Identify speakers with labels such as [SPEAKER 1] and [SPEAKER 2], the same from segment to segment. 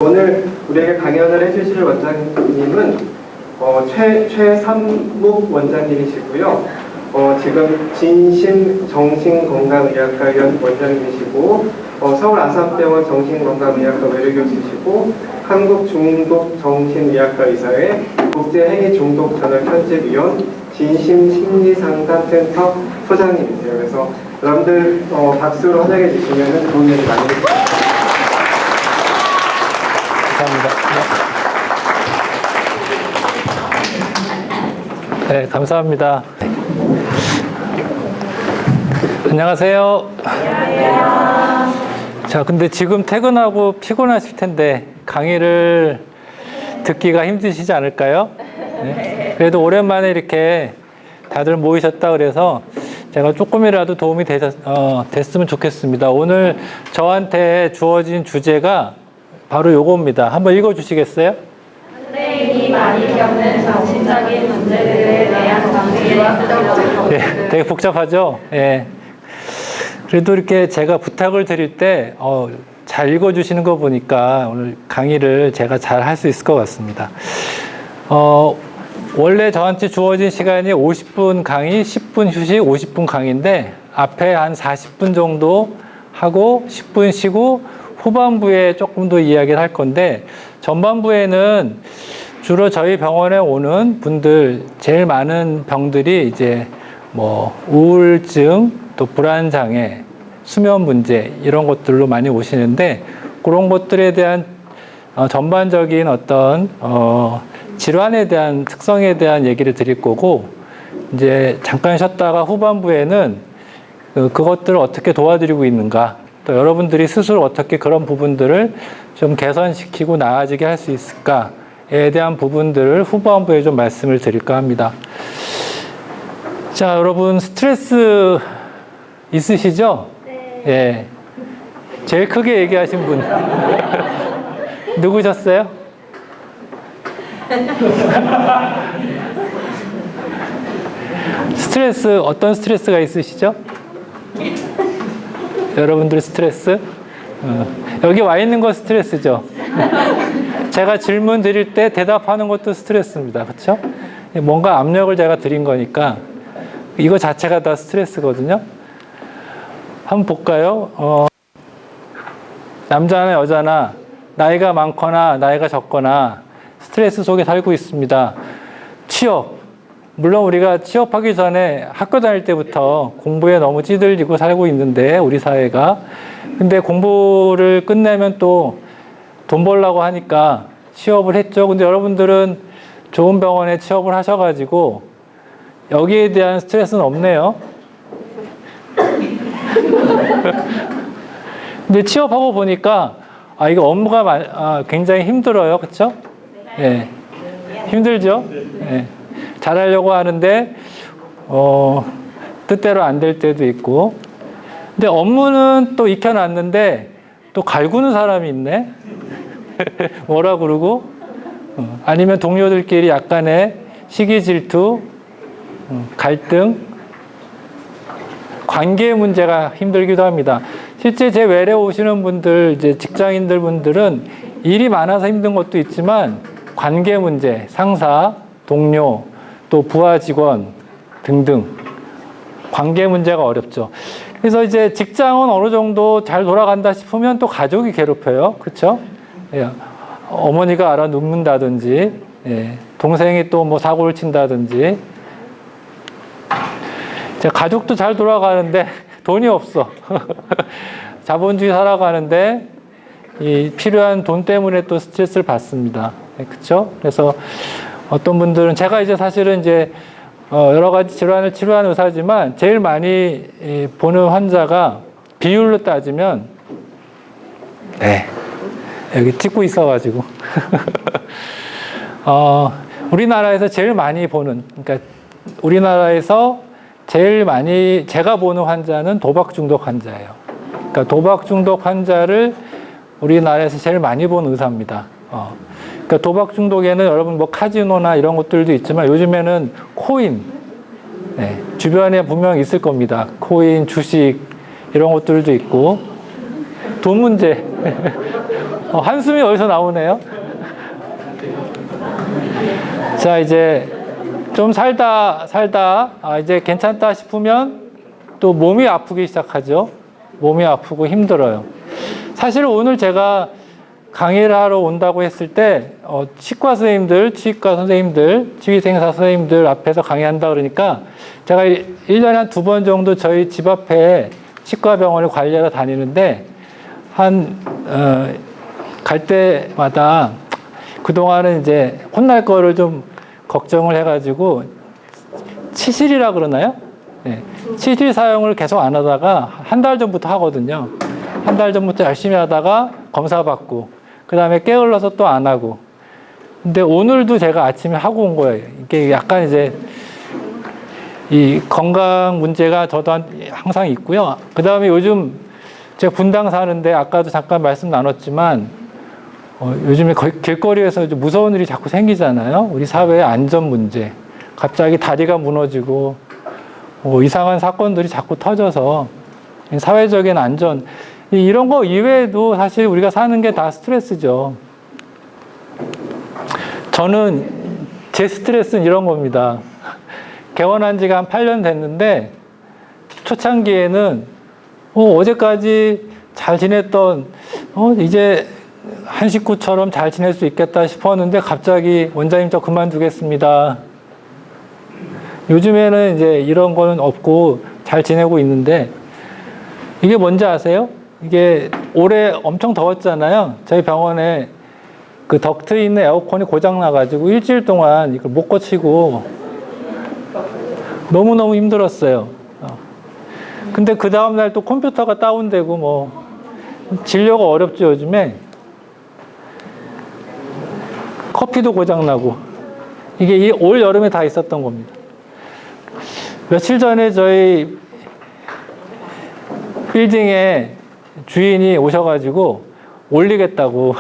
[SPEAKER 1] 오늘 우리에게 강연을 해주실 원장님은 최삼묵 원장님이시고요. 지금 진심정신건강의학과 원장님이시고 서울 아산병원 정신건강의학과 외래교수시고 한국중독정신의학과 의사회 국제행위중독저널 편집위원 진심심리상담센터 소장님이세요. 그래서 여러분들 박수로 환영해 주시면 도움이 많이 됩니다.
[SPEAKER 2] 감사합니다. 네, 감사합니다. 안녕하세요. 안녕하세요. 자, 근데 지금 퇴근하고 피곤하실 텐데 강의를 듣기가 힘드시지 않을까요? 네. 그래도 오랜만에 이렇게 다들 모이셨다 그래서 제가 조금이라도 도움이 됐으면 좋겠습니다. 오늘 저한테 주어진 주제가 바로 요겁니다. 한번 읽어주시겠어요?
[SPEAKER 3] 현대인이 많이 겪는 정신적인 문제들에 대한 정리와
[SPEAKER 2] 네, 되게 복잡하죠? 예. 그래도 이렇게 제가 부탁을 드릴 때, 잘 읽어주시는 거 보니까 오늘 강의를 제가 잘 할 수 있을 것 같습니다. 원래 저한테 주어진 시간이 50분 강의, 10분 휴식, 50분 강의인데, 앞에 한 40분 정도 하고, 10분 쉬고, 후반부에 조금 더 이야기를 할 건데, 전반부에는 주로 저희 병원에 오는 분들, 제일 많은 병들이 이제 뭐 우울증, 또 불안장애, 수면 문제, 이런 것들로 많이 오시는데, 그런 것들에 대한 전반적인 어떤 질환에 대한 특성에 대한 얘기를 드릴 거고, 이제 잠깐 쉬었다가 후반부에는 그것들을 어떻게 도와드리고 있는가, 또 여러분들이 스스로 어떻게 그런 부분들을 좀 개선시키고 나아지게 할 수 있을까에 대한 부분들을 후반부에 좀 말씀을 드릴까 합니다. 자, 여러분 스트레스 있으시죠? 네. 예. 제일 크게 얘기하신 분. 누구셨어요? 스트레스, 어떤 스트레스가 있으시죠? 여러분들 스트레스? 여기 와 있는 거 스트레스죠? 제가 질문 드릴 때 대답하는 것도 스트레스입니다. 그렇죠? 뭔가 압력을 제가 드린 거니까 이거 자체가 다 스트레스거든요. 한번 볼까요? 남자나 여자나 나이가 많거나 나이가 적거나 스트레스 속에 살고 있습니다. 취업. 물론 우리가 취업하기 전에 학교 다닐 때부터 공부에 너무 찌들리고 살고 있는데, 우리 사회가. 근데 공부를 끝내면 또 돈 벌려고 하니까 취업을 했죠. 근데 여러분들은 좋은 병원에 취업을 하셔가지고 여기에 대한 스트레스는 없네요. 근데 취업하고 보니까 이거 업무가 굉장히 힘들어요. 그렇죠? 예. 힘들죠? 예. 잘하려고 하는데 뜻대로 안 될 때도 있고, 근데 업무는 또 익혀놨는데 또 갈구는 사람이 있네. 뭐라 그러고, 아니면 동료들끼리 약간의 시기 질투, 갈등, 관계 문제가 힘들기도 합니다. 실제 제 외래 오시는 분들, 이제 직장인들 분들은 일이 많아서 힘든 것도 있지만 관계 문제, 상사, 동료, 또 부하 직원 등등 관계 문제가 어렵죠. 그래서 이제 직장은 어느 정도 잘 돌아간다 싶으면 또 가족이 괴롭혀요. 그렇죠? 예. 어머니가 알아 눕는다든지, 예. 동생이 또 뭐 사고를 친다든지. 가족도 잘 돌아가는데 돈이 없어. 자본주의 살아가는데 이 필요한 돈 때문에 또 스트레스를 받습니다. 그렇죠? 그래서 어떤 분들은, 제가 이제 사실은 이제 여러 가지 질환을 치료하는 의사지만 제일 많이 보는 환자가 비율로 따지면, 네, 여기 찍고 있어가지고 우리나라에서 제일 많이 보는, 그러니까 우리나라에서 제일 많이 제가 보는 환자는 도박 중독 환자예요. 그러니까 도박 중독 환자를 우리나라에서 제일 많이 보는 의사입니다. 그러니까 도박 중독에는 여러분 뭐 카지노나 이런 것들도 있지만 요즘에는 코인, 주변에 분명 있을 겁니다. 코인, 주식 이런 것들도 있고, 돈 문제. 한숨이 어디서 나오네요. 자, 이제 좀 살다 이제 괜찮다 싶으면 또 몸이 아프기 시작하죠. 몸이 아프고 힘들어요. 사실 오늘 제가 강의를 하러 온다고 했을 때 치과 선생님들, 치과 선생님들, 치위생사 선생님들 앞에서 강의한다 그러니까 제가 1년에 한 2번 정도 저희 집 앞에 치과 병원을 관리하러 다니는데 갈 때마다 그동안은 이제 혼날 거를 좀 걱정을 해가지고 치실이라 그러나요? 네. 치실 사용을 계속 안 하다가 한 달 전부터 하거든요. 한 달 전부터 열심히 하다가 검사 받고 그 다음에 게을러서 또 안 하고. 근데 오늘도 제가 아침에 하고 온 거예요. 이게 약간 이제 이 건강 문제가 저도 항상 있고요. 그 다음에 요즘 제가 분당 사는데 아까도 잠깐 말씀 나눴지만 요즘에 길거리에서 무서운 일이 자꾸 생기잖아요. 우리 사회의 안전 문제. 갑자기 다리가 무너지고 이상한 사건들이 자꾸 터져서 사회적인 안전. 이런 거 이외에도 사실 우리가 사는 게 다 스트레스죠. 저는 제 스트레스는 이런 겁니다. 개원한 지가 한 8년 됐는데 초창기에는 어제까지 잘 지냈던 이제 한 식구처럼 잘 지낼 수 있겠다 싶었는데 갑자기 원장님 저 그만두겠습니다. 요즘에는 이제 이런 거는 없고 잘 지내고 있는데 이게 뭔지 아세요? 이게 올해 엄청 더웠잖아요. 저희 병원에 그 덕트에 있는 에어컨이 고장 나가지고 일주일 동안 이걸 못 고치고 너무너무 힘들었어요. 근데 그 다음날 또 컴퓨터가 다운되고 진료가 어렵죠, 요즘에. 커피도 고장나고. 이게 올 여름에 다 있었던 겁니다. 며칠 전에 저희 빌딩에 주인이 오셔가지고 올리겠다고.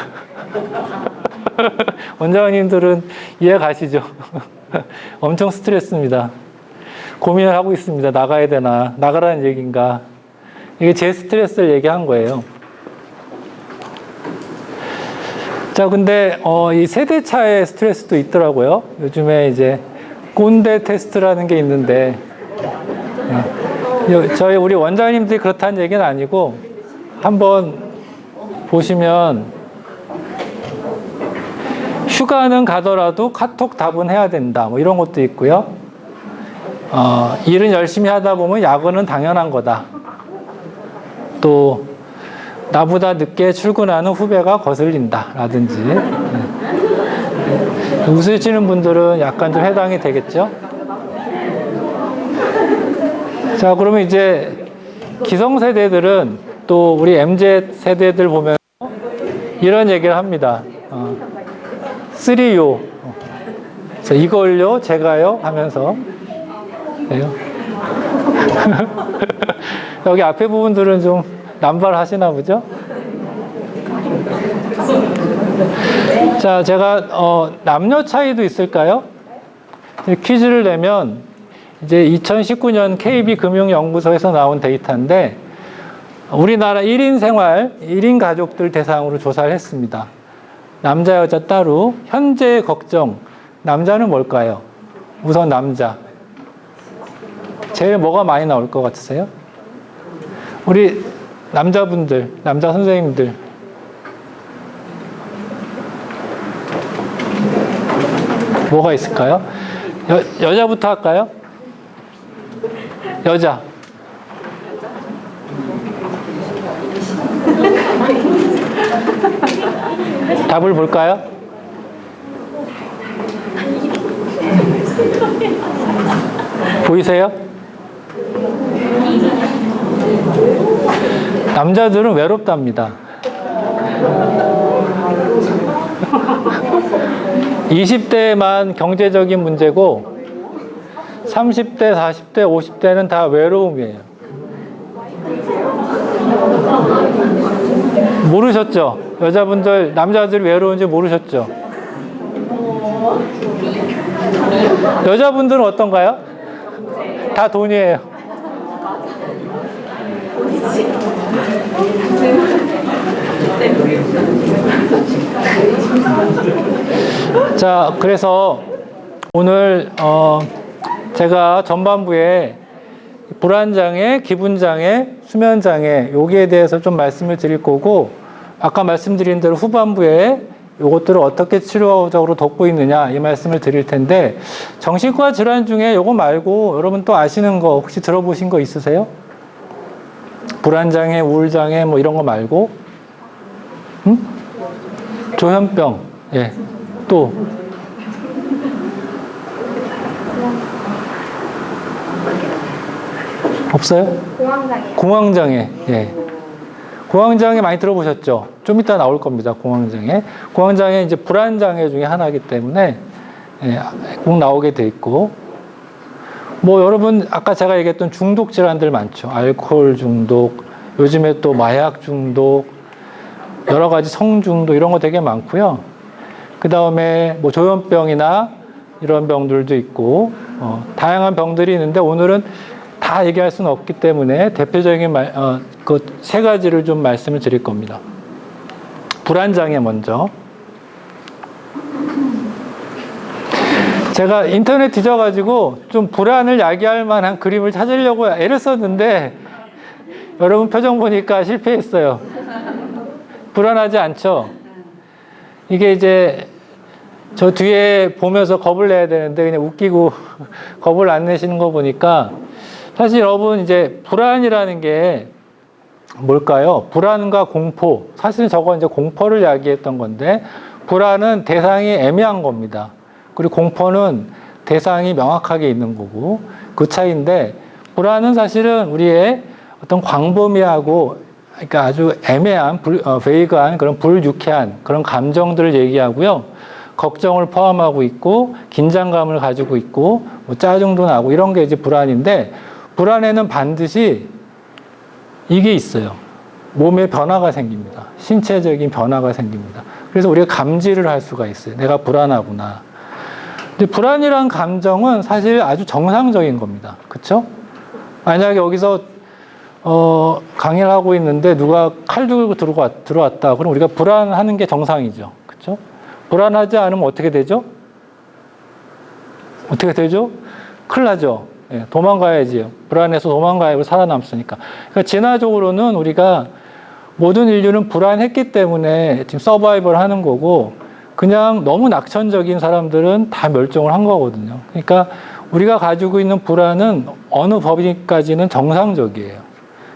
[SPEAKER 2] 원장님들은 이해 가시죠? 엄청 스트레스입니다. 고민을 하고 있습니다. 나가야 되나, 나가라는 얘기인가. 이게 제 스트레스를 얘기한 거예요. 자, 근데 이 세대차의 스트레스도 있더라고요. 요즘에 이제 꼰대 테스트라는 게 있는데 저희 우리 원장님들이 그렇다는 얘기는 아니고 한번 보시면 휴가는 가더라도 카톡 답은 해야 된다. 이런 것도 있고요. 일은 열심히 하다 보면 야근은 당연한 거다. 또 나보다 늦게 출근하는 후배가 거슬린다. 라든지. 웃으시는 분들은 약간 좀 해당이 되겠죠? 자, 그러면 이제 기성세대들은 또 우리 MZ 세대들 보면 이런 얘기를 합니다. 3요. 이걸요, 제가요 하면서. 네요. 여기 앞에 부분들은 좀 남발하시나 보죠? 자, 제가 남녀 차이도 있을까요? 퀴즈를 내면 이제 2019년 KB금융연구소에서 나온 데이터인데 우리나라 1인 생활, 1인 가족들 대상으로 조사를 했습니다. 남자, 여자 따로 현재의 걱정, 남자는 뭘까요? 우선 남자. 제일 뭐가 많이 나올 것 같으세요? 우리 남자분들, 남자 선생님들. 뭐가 있을까요? 여자부터 할까요? 여자. 답을 볼까요? 보이세요? 남자들은 외롭답니다. 20대만 경제적인 문제고 30대, 40대, 50대는 다 외로움이에요. 모르셨죠? 여자분들, 남자들이 외로운지 모르셨죠? 여자분들은 어떤가요? 다 돈이에요. 자, 그래서 오늘 제가 전반부에 불안장애, 기분장애, 수면장애 여기에 대해서 좀 말씀을 드릴 거고, 아까 말씀드린 대로 후반부에 이것들을 어떻게 치료적으로 돕고 있느냐 이 말씀을 드릴 텐데, 정신과 질환 중에 이거 말고 여러분 또 아시는 거 혹시 들어보신 거 있으세요? 불안장애, 우울장애 뭐 이런 거 말고, 조현병, 예, 또 없어요?
[SPEAKER 3] 공황장애.
[SPEAKER 2] 공황장애, 예. 공황장애 많이 들어보셨죠? 좀 이따 나올 겁니다. 공황장애. 공황장애 이제 불안장애 중에 하나이기 때문에 예, 꼭 나오게 돼 있고, 뭐 여러분 아까 제가 얘기했던 중독 질환들 많죠. 알코올 중독, 요즘에 또 마약 중독, 여러 가지 성중독 이런 거 되게 많고요. 그 다음에 뭐 조현병이나 이런 병들도 있고, 다양한 병들이 있는데 오늘은 다 얘기할 수는 없기 때문에 대표적인 그 세 가지를 좀 말씀을 드릴 겁니다. 불안장애 먼저. 제가 인터넷 뒤져가지고 좀 불안을 야기할 만한 그림을 찾으려고 애를 썼는데 여러분 표정 보니까 실패했어요. 불안하지 않죠? 이게 이제 저 뒤에 보면서 겁을 내야 되는데 그냥 웃기고 겁을 안 내시는 거 보니까, 사실 여러분 이제 불안이라는 게 뭘까요? 불안과 공포. 사실은 저건 이제 공포를 이야기했던 건데, 불안은 대상이 애매한 겁니다. 그리고 공포는 대상이 명확하게 있는 거고, 그 차이인데, 불안은 사실은 우리의 어떤 광범위하고, 그러니까 아주 애매한, 베이그한 그런 불유쾌한 그런 감정들을 얘기하고요. 걱정을 포함하고 있고, 긴장감을 가지고 있고, 뭐 짜증도 나고, 이런 게 이제 불안인데, 불안에는 반드시 이게 있어요. 몸에 변화가 생깁니다. 신체적인 변화가 생깁니다. 그래서 우리가 감지를 할 수가 있어요. 내가 불안하구나. 근데 불안이란 감정은 사실 아주 정상적인 겁니다. 그렇죠? 만약에 여기서 강의를 하고 있는데 누가 칼 들고 들어왔다. 그럼 우리가 불안하는 게 정상이죠. 그렇죠? 불안하지 않으면 어떻게 되죠? 어떻게 되죠? 큰일 나죠. 예, 도망가야지. 불안해서 도망가야 살아남으니까. 그러니까 진화적으로는 우리가 모든 인류는 불안했기 때문에 지금 서바이벌 하는 거고, 그냥 너무 낙천적인 사람들은 다 멸종을 한 거거든요. 그러니까 우리가 가지고 있는 불안은 어느 범위까지는 정상적이에요.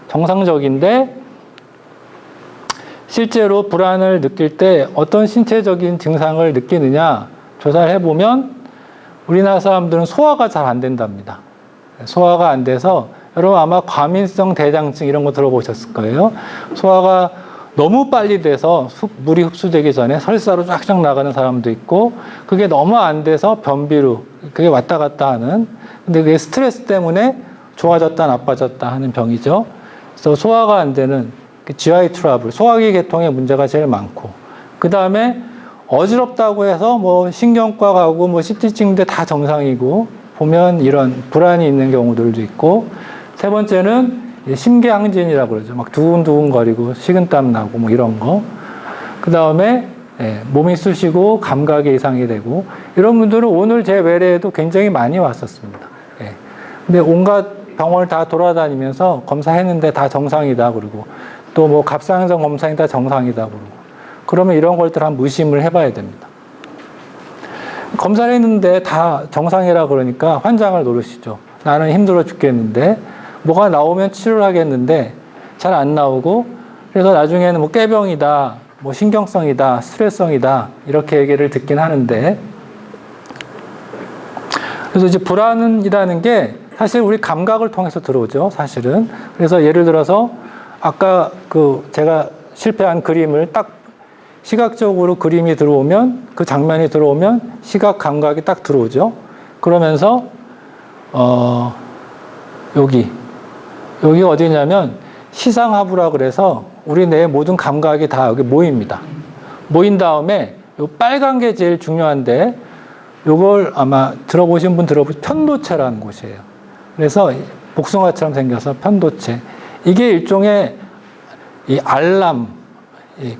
[SPEAKER 2] 정상적인데 실제로 불안을 느낄 때 어떤 신체적인 증상을 느끼느냐 조사를 해보면 우리나라 사람들은 소화가 잘 안 된답니다. 소화가 안 돼서, 여러분 아마 과민성 대장증 이런 거 들어보셨을 거예요. 소화가 너무 빨리 돼서 물이 흡수되기 전에 설사로 쫙쫙 나가는 사람도 있고, 그게 너무 안 돼서 변비로 그게 왔다 갔다 하는, 근데 그게 스트레스 때문에 좋아졌다 나빠졌다 하는 병이죠. 그래서 소화가 안 되는 GI 트러블, 소화기 계통의 문제가 제일 많고, 그 다음에 어지럽다고 해서 뭐 신경과 가고 뭐 CT 찍는데 다 정상이고, 보면 이런 불안이 있는 경우들도 있고, 세 번째는 심계항진이라고 그러죠. 막 두근두근거리고 식은땀 나고 뭐 이런 거. 그 다음에 몸이 쑤시고 감각이 이상이 되고, 이런 분들은 오늘 제 외래에도 굉장히 많이 왔었습니다. 근데 온갖 병원을 다 돌아다니면서 검사했는데 다 정상이다 그러고, 또 뭐 갑상선 검사는 다 정상이다 그러고, 그러면 이런 것들 한번 의심을 해봐야 됩니다. 검사를 했는데 다 정상이라 그러니까 환장을 노리시죠. 나는 힘들어 죽겠는데, 뭐가 나오면 치료를 하겠는데 잘 안 나오고, 그래서 나중에는 뭐 꾀병이다, 뭐 신경성이다, 스트레스성이다 이렇게 얘기를 듣긴 하는데, 그래서 이제 불안이라는 게 사실 우리 감각을 통해서 들어오죠, 사실은. 그래서 예를 들어서 아까 그 제가 실패한 그림을 딱 시각적으로 그림이 들어오면, 그 장면이 들어오면 시각 감각이 딱 들어오죠. 그러면서 여기가 어디냐면 시상하부라 그래서 우리 뇌의 모든 감각이 다 여기 모입니다. 모인 다음에 요 빨간 게 제일 중요한데, 요걸 아마 들어보신 분 편도체라는 곳이에요. 그래서 복숭아처럼 생겨서 편도체. 이게 일종의 이 알람,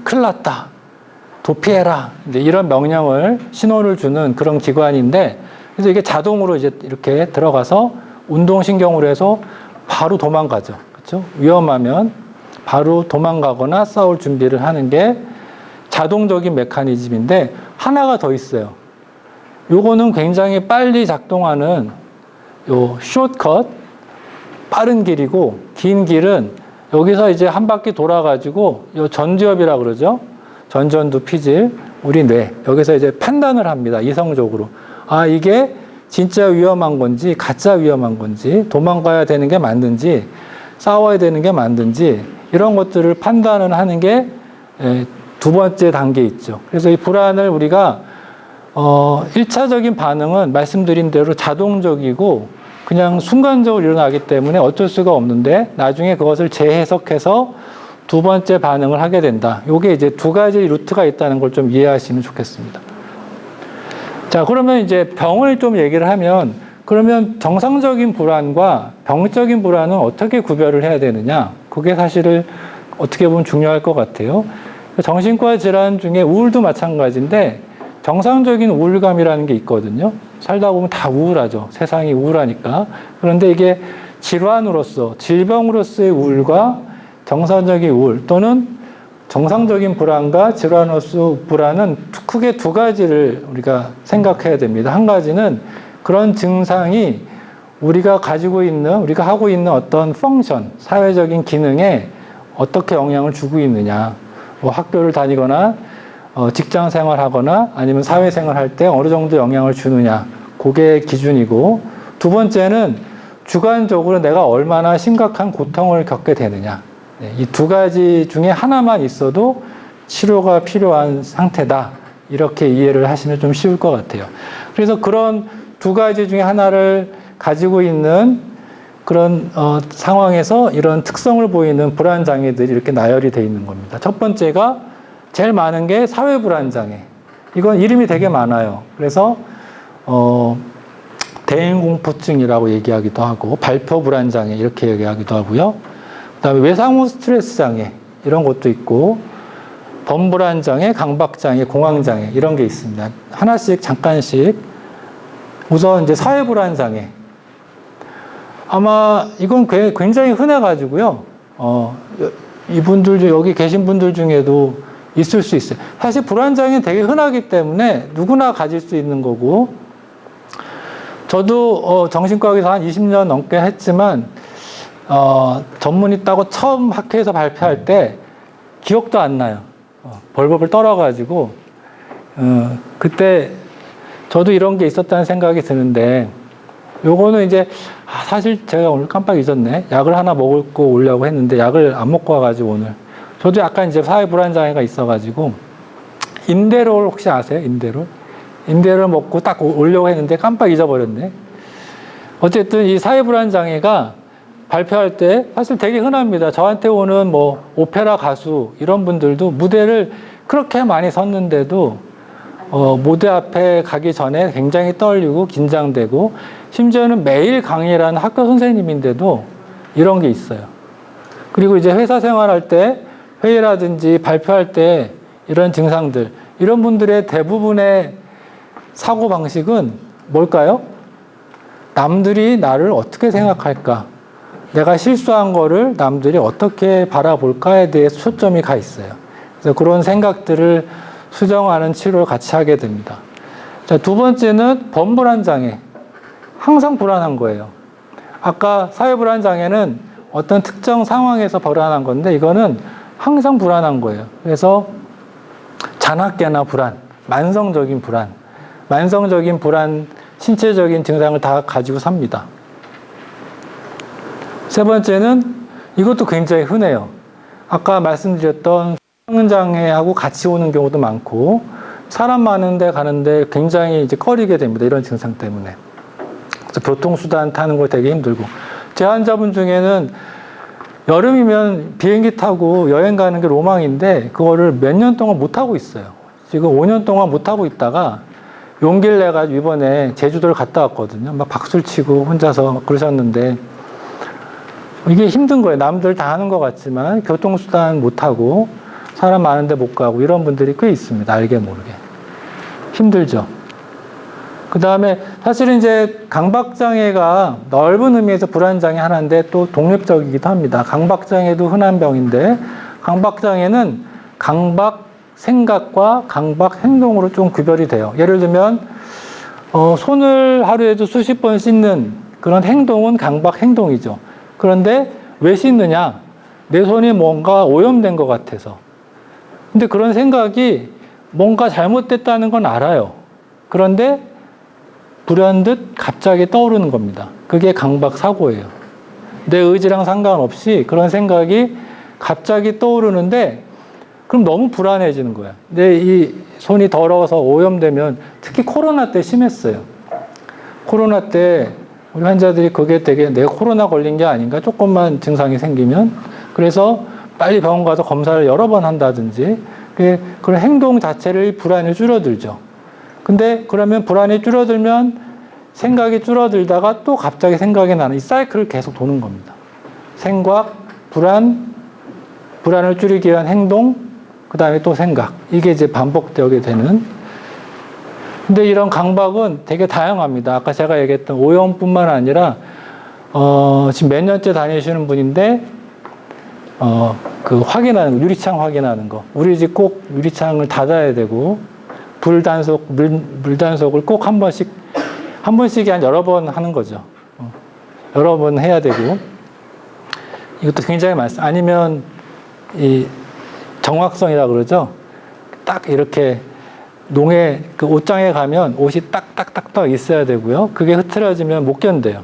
[SPEAKER 2] 큰일 났다. 도피해라. 이제 이런 명령을, 신호를 주는 그런 기관인데, 그래서 이게 자동으로 이제 이렇게 들어가서 운동신경으로 해서 바로 도망가죠. 그렇죠? 위험하면 바로 도망가거나 싸울 준비를 하는 게 자동적인 메커니즘인데, 하나가 더 있어요. 요거는 굉장히 빨리 작동하는 요 숏컷, 빠른 길이고, 긴 길은 여기서 이제 한 바퀴 돌아가지고 요 전두엽이라 그러죠. 전전두 피질, 우리 뇌. 여기서 이제 판단을 합니다. 이성적으로. 아, 이게 진짜 위험한 건지, 가짜 위험한 건지, 도망가야 되는 게 맞는지, 싸워야 되는 게 맞는지, 이런 것들을 판단을 하는 게 두 번째 단계에 있죠. 그래서 이 불안을 우리가 1차적인 반응은 말씀드린 대로 자동적이고 그냥 순간적으로 일어나기 때문에 어쩔 수가 없는데, 나중에 그것을 재해석해서 두 번째 반응을 하게 된다. 요게 이제 두 가지 루트가 있다는 걸 좀 이해하시면 좋겠습니다. 자, 그러면 이제 병을 좀 얘기를 하면, 그러면 정상적인 불안과 병적인 불안은 어떻게 구별을 해야 되느냐? 그게 사실은 어떻게 보면 중요할 것 같아요. 정신과 질환 중에 우울도 마찬가지인데, 정상적인 우울감이라는 게 있거든요. 살다 보면 다 우울하죠. 세상이 우울하니까. 그런데 이게 질환으로서, 질병으로서의 우울과 정상적인 우울, 또는 정상적인 불안과 질환으로서 불안은 크게 두 가지를 우리가 생각해야 됩니다. 한 가지는 그런 증상이 우리가 가지고 있는, 우리가 하고 있는 어떤 펑션, 사회적인 기능에 어떻게 영향을 주고 있느냐. 뭐 학교를 다니거나 직장 생활하거나 아니면 사회생활 할 때 어느 정도 영향을 주느냐. 그게 기준이고, 두 번째는 주관적으로 내가 얼마나 심각한 고통을 겪게 되느냐. 이 두 가지 중에 하나만 있어도 치료가 필요한 상태다. 이렇게 이해를 하시면 좀 쉬울 것 같아요. 그래서 그런 두 가지 중에 하나를 가지고 있는 그런 상황에서 이런 특성을 보이는 불안장애들이 이렇게 나열이 되어 있는 겁니다. 첫 번째가 제일 많은 게 사회불안장애. 이건 이름이 되게 많아요. 그래서 대인공포증이라고 얘기하기도 하고, 발표불안장애 이렇게 얘기하기도 하고요. 그다음에 외상후 스트레스 장애 이런 것도 있고, 범불안장애, 강박장애, 공황장애 이런 게 있습니다. 하나씩 잠깐씩. 우선 이제 사회불안장애. 아마 이건 굉장히 흔해가지고요. 이분들, 여기 계신 분들 중에도 있을 수 있어요. 사실 불안장애는 되게 흔하기 때문에 누구나 가질 수 있는 거고, 저도 정신과학에서 한 20년 넘게 했지만, 전문 있다고 처음 학회에서 발표할 때 기억도 안 나요. 벌벌 떨어가지고, 그때 저도 이런 게 있었다는 생각이 드는데, 요거는 이제, 사실 제가 오늘 깜빡 잊었네. 약을 하나 먹고 오려고 했는데, 약을 안 먹고 와가지고 오늘. 저도 약간 이제 사회불안장애가 있어가지고, 인데롤 혹시 아세요? 인데롤? 인데롤 먹고 딱 오려고 했는데 깜빡 잊어버렸네. 어쨌든 이 사회불안장애가 발표할 때 사실 되게 흔합니다. 저한테 오는 뭐 오페라 가수 이런 분들도 무대를 그렇게 많이 섰는데도 무대 앞에 가기 전에 굉장히 떨리고 긴장되고, 심지어는 매일 강의를 하는 학교 선생님인데도 이런 게 있어요. 그리고 이제 회사 생활할 때 회의라든지 발표할 때 이런 증상들, 이런 분들의 대부분의 사고방식은 뭘까요? 남들이 나를 어떻게 생각할까? 내가 실수한 거를 남들이 어떻게 바라볼까에 대해 초점이 가 있어요. 그래서 그런 생각들을 수정하는 치료를 같이 하게 됩니다. 자, 두 번째는 범불안장애. 항상 불안한 거예요. 아까 사회불안장애는 어떤 특정 상황에서 불안한 건데, 이거는 항상 불안한 거예요. 그래서 잔악계나 불안, 만성적인 불안, 신체적인 증상을 다 가지고 삽니다. 세 번째는 이것도 굉장히 흔해요. 아까 말씀드렸던 성장애하고 같이 오는 경우도 많고, 사람 많은 데 가는데 굉장히 이제 꺼리게 됩니다. 이런 증상 때문에. 그래서 교통수단 타는 거 되게 힘들고. 제 환자분 중에는 여름이면 비행기 타고 여행 가는 게 로망인데, 그거를 몇 년 동안 못 하고 있어요. 지금 5년 동안 못 하고 있다가 용기를 내가지고 이번에 제주도를 갔다 왔거든요. 막 박수를 치고 혼자서 막 그러셨는데, 이게 힘든 거예요. 남들 다 하는 것 같지만 교통수단 못 타고 사람 많은데 못 가고 이런 분들이 꽤 있습니다. 알게 모르게. 힘들죠. 그 다음에 사실은 이제 강박장애가 넓은 의미에서 불안장애 하나인데 또 독립적이기도 합니다. 강박장애도 흔한 병인데 강박장애는 강박 생각과 강박 행동으로 좀 구별이 돼요. 예를 들면 손을 하루에도 수십 번 씻는 그런 행동은 강박 행동이죠. 그런데 왜 씻느냐? 내 손이 뭔가 오염된 것 같아서. 근데 그런 생각이 뭔가 잘못됐다는 건 알아요. 그런데 불현듯 갑자기 떠오르는 겁니다. 그게 강박 사고예요. 내 의지랑 상관없이 그런 생각이 갑자기 떠오르는데 그럼 너무 불안해지는 거야. 내 이 손이 더러워서 오염되면 특히 코로나 때 심했어요. 코로나 때 우리 환자들이 그게 되게 내가 코로나 걸린 게 아닌가 조금만 증상이 생기면 그래서 빨리 병원 가서 검사를 여러 번 한다든지 그런 행동 자체를 불안이 줄어들죠. 근데 그러면 불안이 줄어들면 생각이 줄어들다가 또 갑자기 생각이 나는 이 사이클을 계속 도는 겁니다. 생각, 불안을 줄이기 위한 행동, 그 다음에 또 생각. 이게 이제 반복되게 되는. 근데 이런 강박은 되게 다양합니다. 아까 제가 얘기했던 오염뿐만 아니라, 지금 몇 년째 다니시는 분인데, 그 확인하는 거, 유리창 확인하는 거. 우리 집 꼭 유리창을 닫아야 되고, 물단속을 꼭 한 번씩이 한 여러 번 하는 거죠. 여러 번 해야 되고. 이것도 굉장히 많습니다. 아니면, 이 정확성이라 그러죠. 딱 이렇게 농에 그 옷장에 가면 옷이 딱딱딱딱 있어야 되고요. 그게 흐트러지면 못 견뎌요.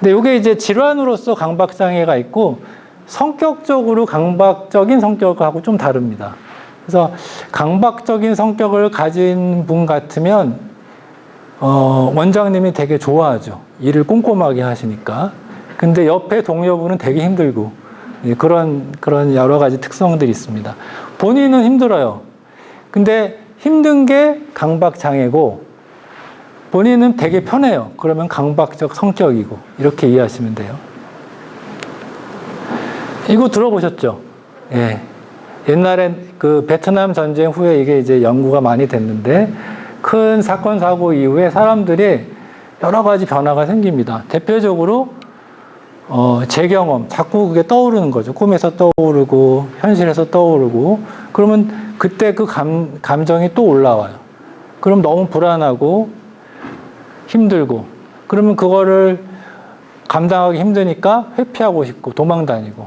[SPEAKER 2] 근데 이게 이제 질환으로서 강박장애가 있고 성격적으로 강박적인 성격하고 좀 다릅니다. 그래서 강박적인 성격을 가진 분 같으면 원장님이 되게 좋아하죠. 일을 꼼꼼하게 하시니까. 근데 옆에 동료분은 되게 힘들고 그런 여러 가지 특성들이 있습니다. 본인은 힘들어요. 근데 힘든 게 강박장애고 본인은 되게 편해요. 그러면 강박적 성격이고 이렇게 이해하시면 돼요. 이거 들어보셨죠? 예. 옛날엔 그 베트남 전쟁 후에 이게 이제 연구가 많이 됐는데 큰 사건 사고 이후에 사람들이 여러 가지 변화가 생깁니다. 대표적으로 제 경험, 자꾸 그게 떠오르는 거죠. 꿈에서 떠오르고, 현실에서 떠오르고, 그러면 그때 그 감정이 또 올라와요. 그럼 너무 불안하고, 힘들고, 그러면 그거를 감당하기 힘드니까 회피하고 싶고, 도망 다니고.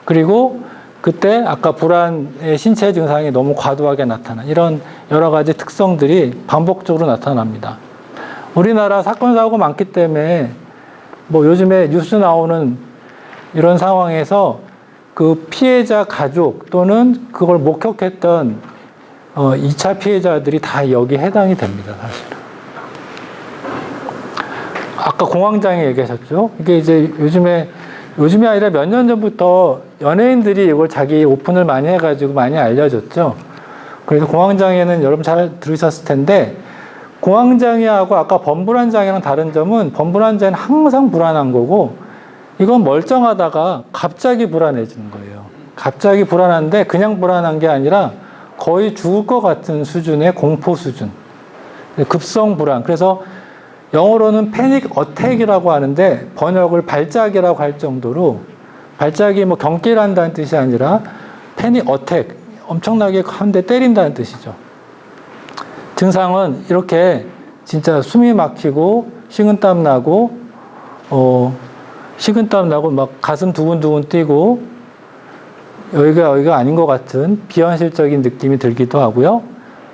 [SPEAKER 2] 그리고 그때 아까 불안의 신체 증상이 너무 과도하게 나타난 이런 여러 가지 특성들이 반복적으로 나타납니다. 우리나라 사건, 사고가 많기 때문에 뭐 요즘에 뉴스 나오는 이런 상황에서 그 피해자 가족 또는 그걸 목격했던 2차 피해자들이 다 여기 해당이 됩니다, 사실은. 아까 공황장애 얘기하셨죠? 이게 이제 요즘이 아니라 몇 년 전부터 연예인들이 이걸 자기 오픈을 많이 해가지고 많이 알려졌죠. 그래서 공황장애는 여러분 잘 들으셨을 텐데 공황장애하고 아까 범불안장애랑 다른 점은 범불안장애는 항상 불안한 거고 이건 멀쩡하다가 갑자기 불안해지는 거예요. 갑자기 불안한데 그냥 불안한 게 아니라 거의 죽을 것 같은 수준의 공포 수준. 급성 불안. 그래서 영어로는 패닉 어택이라고 하는데 번역을 발작이라고 할 정도로 발작이 뭐 경기를 한다는 뜻이 아니라 패닉 어택. 엄청나게 한 대 때린다는 뜻이죠. 증상은 이렇게 진짜 숨이 막히고 식은땀 나고 막 가슴 두근두근 뛰고 여기가 아닌 것 같은 비현실적인 느낌이 들기도 하고요.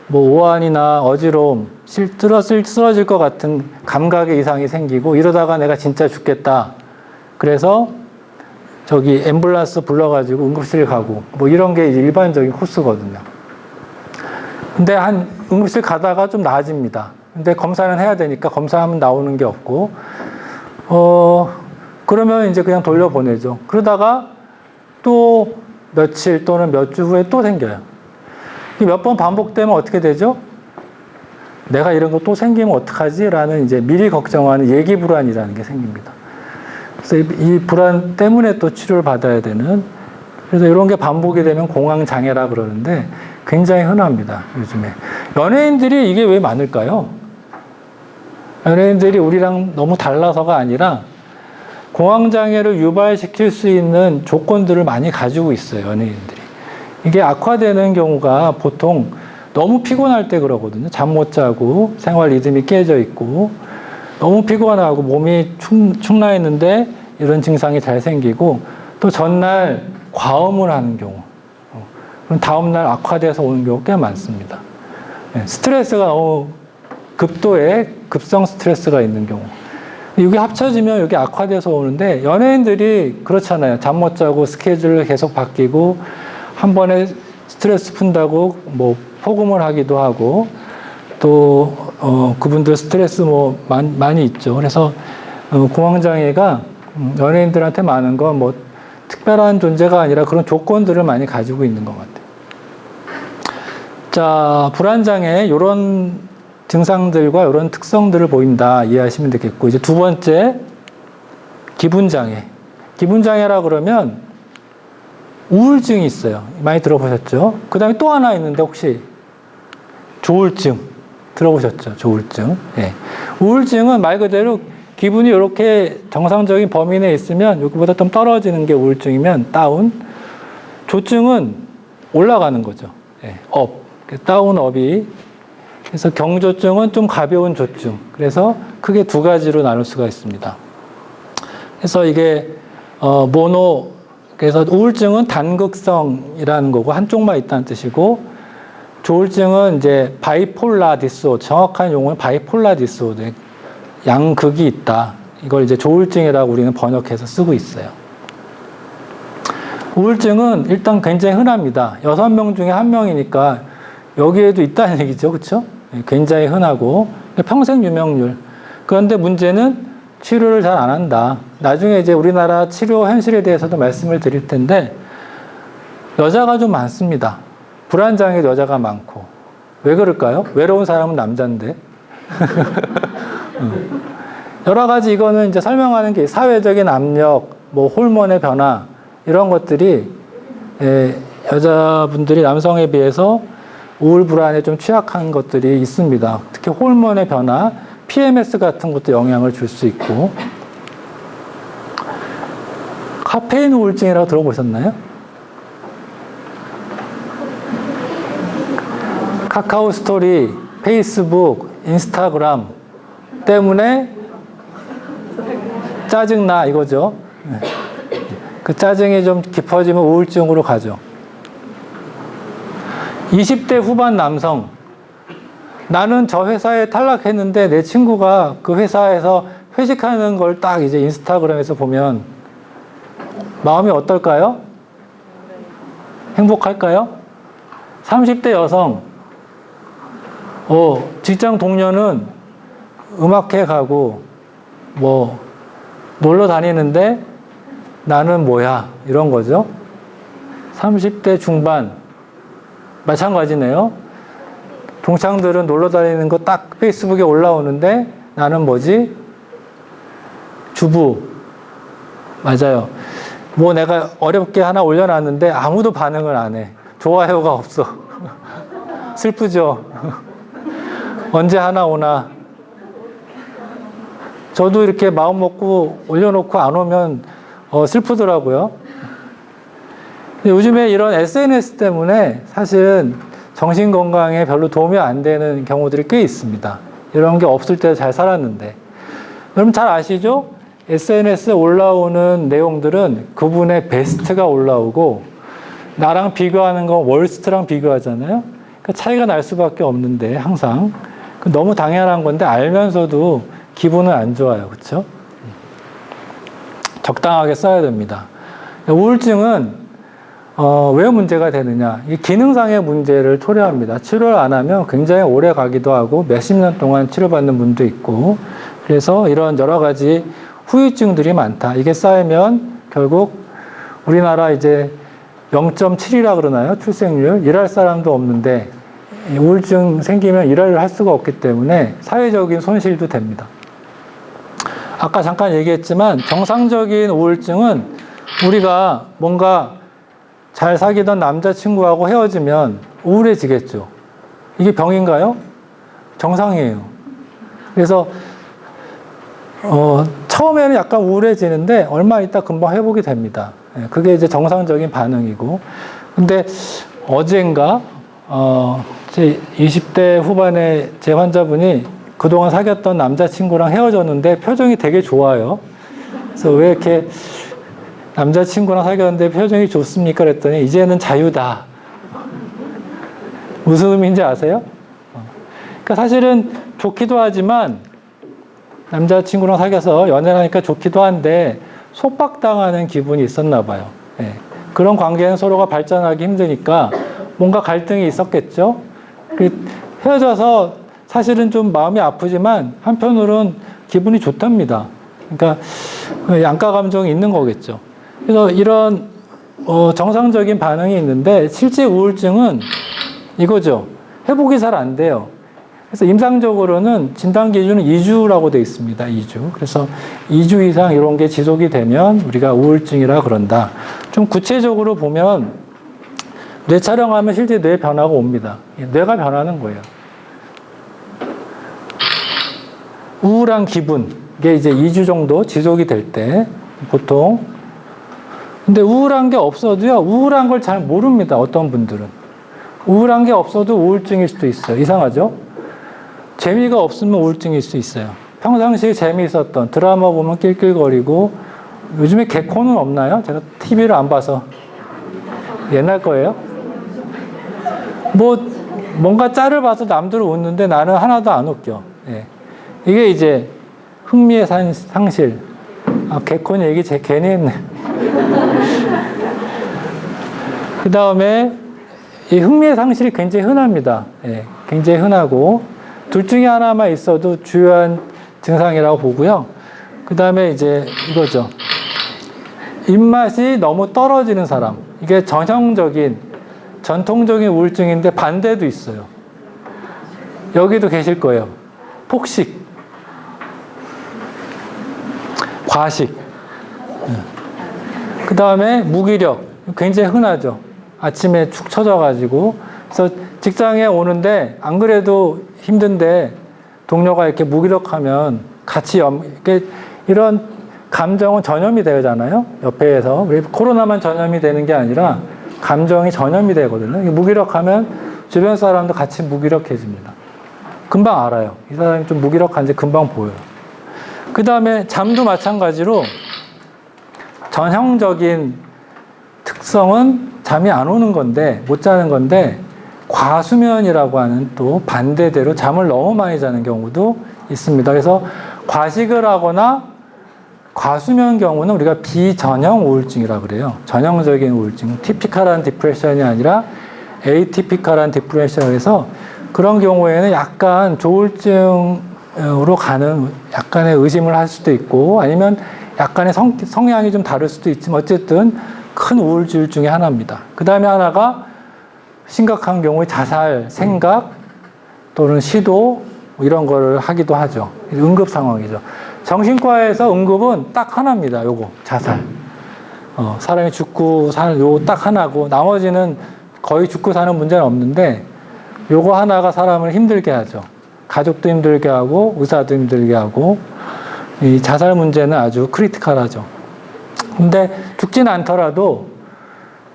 [SPEAKER 2] 뭐 오한이나 어지러움, 쓰러질 것 같은 감각의 이상이 생기고 이러다가 내가 진짜 죽겠다. 그래서 저기 앰뷸런스 불러가지고 응급실 가고 뭐 이런 게 일반적인 코스거든요. 근데 한 응급실 가다가 좀 나아집니다. 근데 검사는 해야 되니까 검사하면 나오는 게 없고, 그러면 이제 그냥 돌려보내죠. 그러다가 또 며칠 또는 몇 주 후에 또 생겨요. 몇 번 반복되면 어떻게 되죠? 내가 이런 거 또 생기면 어떡하지? 라는 이제 미리 걱정하는 예기 불안이라는 게 생깁니다. 그래서 이 불안 때문에 또 치료를 받아야 되는 그래서 이런 게 반복이 되면 공황장애라 그러는데 굉장히 흔합니다, 요즘에. 연예인들이 이게 왜 많을까요? 연예인들이 우리랑 너무 달라서가 아니라 공황장애를 유발시킬 수 있는 조건들을 많이 가지고 있어요, 연예인들이. 이게 악화되는 경우가 보통 너무 피곤할 때 그러거든요. 잠 못 자고 생활 리듬이 깨져 있고 너무 피곤하고 몸이 축나했는데 이런 증상이 잘 생기고 또 전날 과음을 하는 경우 그럼 다음날 악화돼서 오는 경우 꽤 많습니다. 스트레스가 너무 급도의 급성 스트레스가 있는 경우 이게 합쳐지면 이게 악화돼서 오는데 연예인들이 그렇잖아요. 잠 못 자고 스케줄을 계속 바뀌고 한 번에 스트레스 푼다고 뭐 폭음을 하기도 하고 또 그분들 스트레스 뭐 많이 있죠. 그래서 공황장애가 연예인들한테 많은 건 뭐 특별한 존재가 아니라 그런 조건들을 많이 가지고 있는 것 같아요. 자, 불안장애 이런 증상들과 이런 특성들을 보인다 이해하시면 되겠고 이제 두 번째 기분장애. 기분장애라 그러면 우울증이 있어요. 많이 들어보셨죠? 그 다음에 또 하나 있는데 혹시 조울증 들어보셨죠? 조울증. 예. 우울증은 말 그대로 기분이 이렇게 정상적인 범위 내에 있으면 여기보다 좀 떨어지는 게 우울증이면 다운. 조증은 올라가는 거죠. 예. 업. 다운 업이. 그래서 경조증은 좀 가벼운 조증. 그래서 크게 두 가지로 나눌 수가 있습니다. 그래서 이게 모노 그래서 우울증은 단극성이라는 거고 한쪽만 있다는 뜻이고 조울증은 이제 바이폴라 디스오더 정확한 용어는 바이폴라 디스오더 양극이 있다. 이걸 이제 조울증이라고 우리는 번역해서 쓰고 있어요. 우울증은 일단 굉장히 흔합니다. 6명 중에 1명이니까 여기에도 있다는 얘기죠. 그렇죠? 굉장히 흔하고 평생 유명률. 그런데 문제는 치료를 잘 안 한다. 나중에 이제 우리나라 치료 현실에 대해서도 말씀을 드릴 텐데 여자가 좀 많습니다. 불안장애 여자가 많고. 왜 그럴까요? 외로운 사람은 남자인데. 여러 가지 이거는 이제 설명하는 게 사회적인 압력, 뭐 호르몬의 변화 이런 것들이 여자분들이 남성에 비해서 우울 불안에 좀 취약한 것들이 있습니다. 특히 호르몬의 변화, PMS 같은 것도 영향을 줄 수 있고. 카페인 우울증이라고 들어보셨나요? 카카오 스토리, 페이스북, 인스타그램 때문에 짜증나 이거죠. 그 짜증이 좀 깊어지면 우울증으로 가죠. 20대 후반 남성 나는 저 회사에 탈락했는데 내 친구가 그 회사에서 회식하는 걸 딱 이제 인스타그램에서 보면 마음이 어떨까요? 행복할까요? 30대 여성 직장 동료는 음악회 가고 뭐 놀러 다니는데 나는 뭐야 이런 거죠. 30대 중반 마찬가지네요. 동창들은 놀러 다니는 거 딱 페이스북에 올라오는데 나는 뭐지? 주부. 맞아요. 뭐 내가 어렵게 하나 올려놨는데 아무도 반응을 안 해. 좋아요가 없어. 슬프죠? 언제 하나 오나. 저도 이렇게 마음 먹고 올려놓고 안 오면 슬프더라고요. 근데 요즘에 이런 SNS 때문에 사실은 정신건강에 별로 도움이 안 되는 경우들이 꽤 있습니다. 이런 게 없을 때 잘 살았는데. 여러분 잘 아시죠? SNS에 올라오는 내용들은 그분의 베스트가 올라오고 나랑 비교하는 건 월스트랑 비교하잖아요. 그러니까 차이가 날 수밖에 없는데 항상. 너무 당연한 건데 알면서도 기분은 안 좋아요. 그렇죠? 적당하게 써야 됩니다. 우울증은 왜 문제가 되느냐? 이 기능상의 문제를 초래합니다. 치료를 안 하면 굉장히 오래 가기도 하고 몇십 년 동안 치료받는 분도 있고 그래서 이런 여러 가지 후유증들이 많다. 이게 쌓이면 결국 우리나라 이제 0.7이라 그러나요? 출생률. 일할 사람도 없는데 우울증 생기면 일을 할 수가 없기 때문에 사회적인 손실도 됩니다. 아까 잠깐 얘기했지만 정상적인 우울증은 우리가 뭔가 잘 사귀던 남자친구하고 헤어지면 우울해지겠죠. 이게 병인가요? 정상이에요. 그래서 처음에는 약간 우울해지는데 얼마 있다 금방 회복이 됩니다. 그게 이제 정상적인 반응이고. 근데 어젠가 제 20대 후반에 제 환자분이 그동안 사귀었던 남자친구랑 헤어졌는데 표정이 되게 좋아요. 그래서 왜 이렇게 남자친구랑 사귀었는데 표정이 좋습니까? 그랬더니 이제는 자유다. 무슨 의미인지 아세요? 그러니까 사실은 좋기도 하지만 남자친구랑 사귀어서 연애를 하니까 좋기도 한데 속박당하는 기분이 있었나 봐요. 예. 그런 관계는 서로가 발전하기 힘드니까 뭔가 갈등이 있었겠죠. 헤어져서 사실은 좀 마음이 아프지만 한편으로는 기분이 좋답니다. 그러니까 양가 감정이 있는 거겠죠. 그래서 이런 정상적인 반응이 있는데 실제 우울증은 이거죠. 회복이 잘 안 돼요. 그래서 임상적으로는 진단 기준은 2주라고 되어 있습니다. 2주. 그래서 2주 이상 이런 게 지속이 되면 우리가 우울증이라 그런다. 좀 구체적으로 보면 뇌 촬영하면 실제 뇌 변화가 옵니다. 뇌가 변하는 거예요. 우울한 기분, 이게 이제 2주 정도 지속이 될 때 보통. 근데 우울한 게 없어도요, 우울한 걸 잘 모릅니다. 어떤 분들은. 우울한 게 없어도 우울증일 수도 있어요. 이상하죠? 재미가 없으면 우울증일 수 있어요. 평상시에 재미있었던 드라마 보면 낄낄거리고, 요즘에 개콘은 없나요? 제가 TV를 안 봐서. 옛날 거예요? 뭔가 짤을 봐서 남들은 웃는데 나는 하나도 안 웃겨. 예. 이게 이제 흥미의 상실. 개콘 얘기 괜히 했네. 그 다음에 이 흥미의 상실이 굉장히 흔합니다. 예. 굉장히 흔하고, 둘 중에 하나만 있어도 주요한 증상이라고 보고요. 그 다음에 이제 이거죠. 입맛이 너무 떨어지는 사람. 이게 전통적인 우울증인데 반대도 있어요. 여기도 계실 거예요. 폭식, 과식. 그 다음에 무기력. 굉장히 흔하죠. 아침에 축 처져가지고. 그래서 직장에 오는데 안 그래도 힘든데 동료가 이렇게 무기력하면 같이 이런 감정은 전염이 되잖아요. 옆에서. 코로나만 전염이 되는 게 아니라 감정이 전염이 되거든요. 무기력하면 주변 사람도 같이 무기력해집니다. 금방 알아요. 이 사람이 좀 무기력한지 금방 보여요. 그 다음에 잠도 마찬가지로 전형적인 특성은 잠이 안 오는 건데, 못 자는 건데, 과수면이라고 하는 또 반대대로 잠을 너무 많이 자는 경우도 있습니다. 그래서 과식을 하거나 과수면 경우는 우리가 비전형 우울증이라고 그래요. 전형적인 우울증, 티피컬한 디프레션이 아니라 에이티피컬한 디프레션을 해서 그런 경우에는 약간 조울증으로 가는 약간의 의심을 할 수도 있고 아니면 약간의 성향이 좀 다를 수도 있지만 어쨌든 큰 우울증 중에 하나입니다. 그 다음에 하나가 심각한 경우에 자살, 생각 또는 시도 이런 거를 하기도 하죠. 응급 상황이죠. 정신과에서 응급은 딱 하나입니다. 요거 자살. 사람이 죽고 사는 요거 딱 하나고 나머지는 거의 죽고 사는 문제는 없는데 요거 하나가 사람을 힘들게 하죠. 가족도 힘들게 하고 의사도 힘들게 하고 이 자살 문제는 아주 크리티컬하죠. 근데 죽지는 않더라도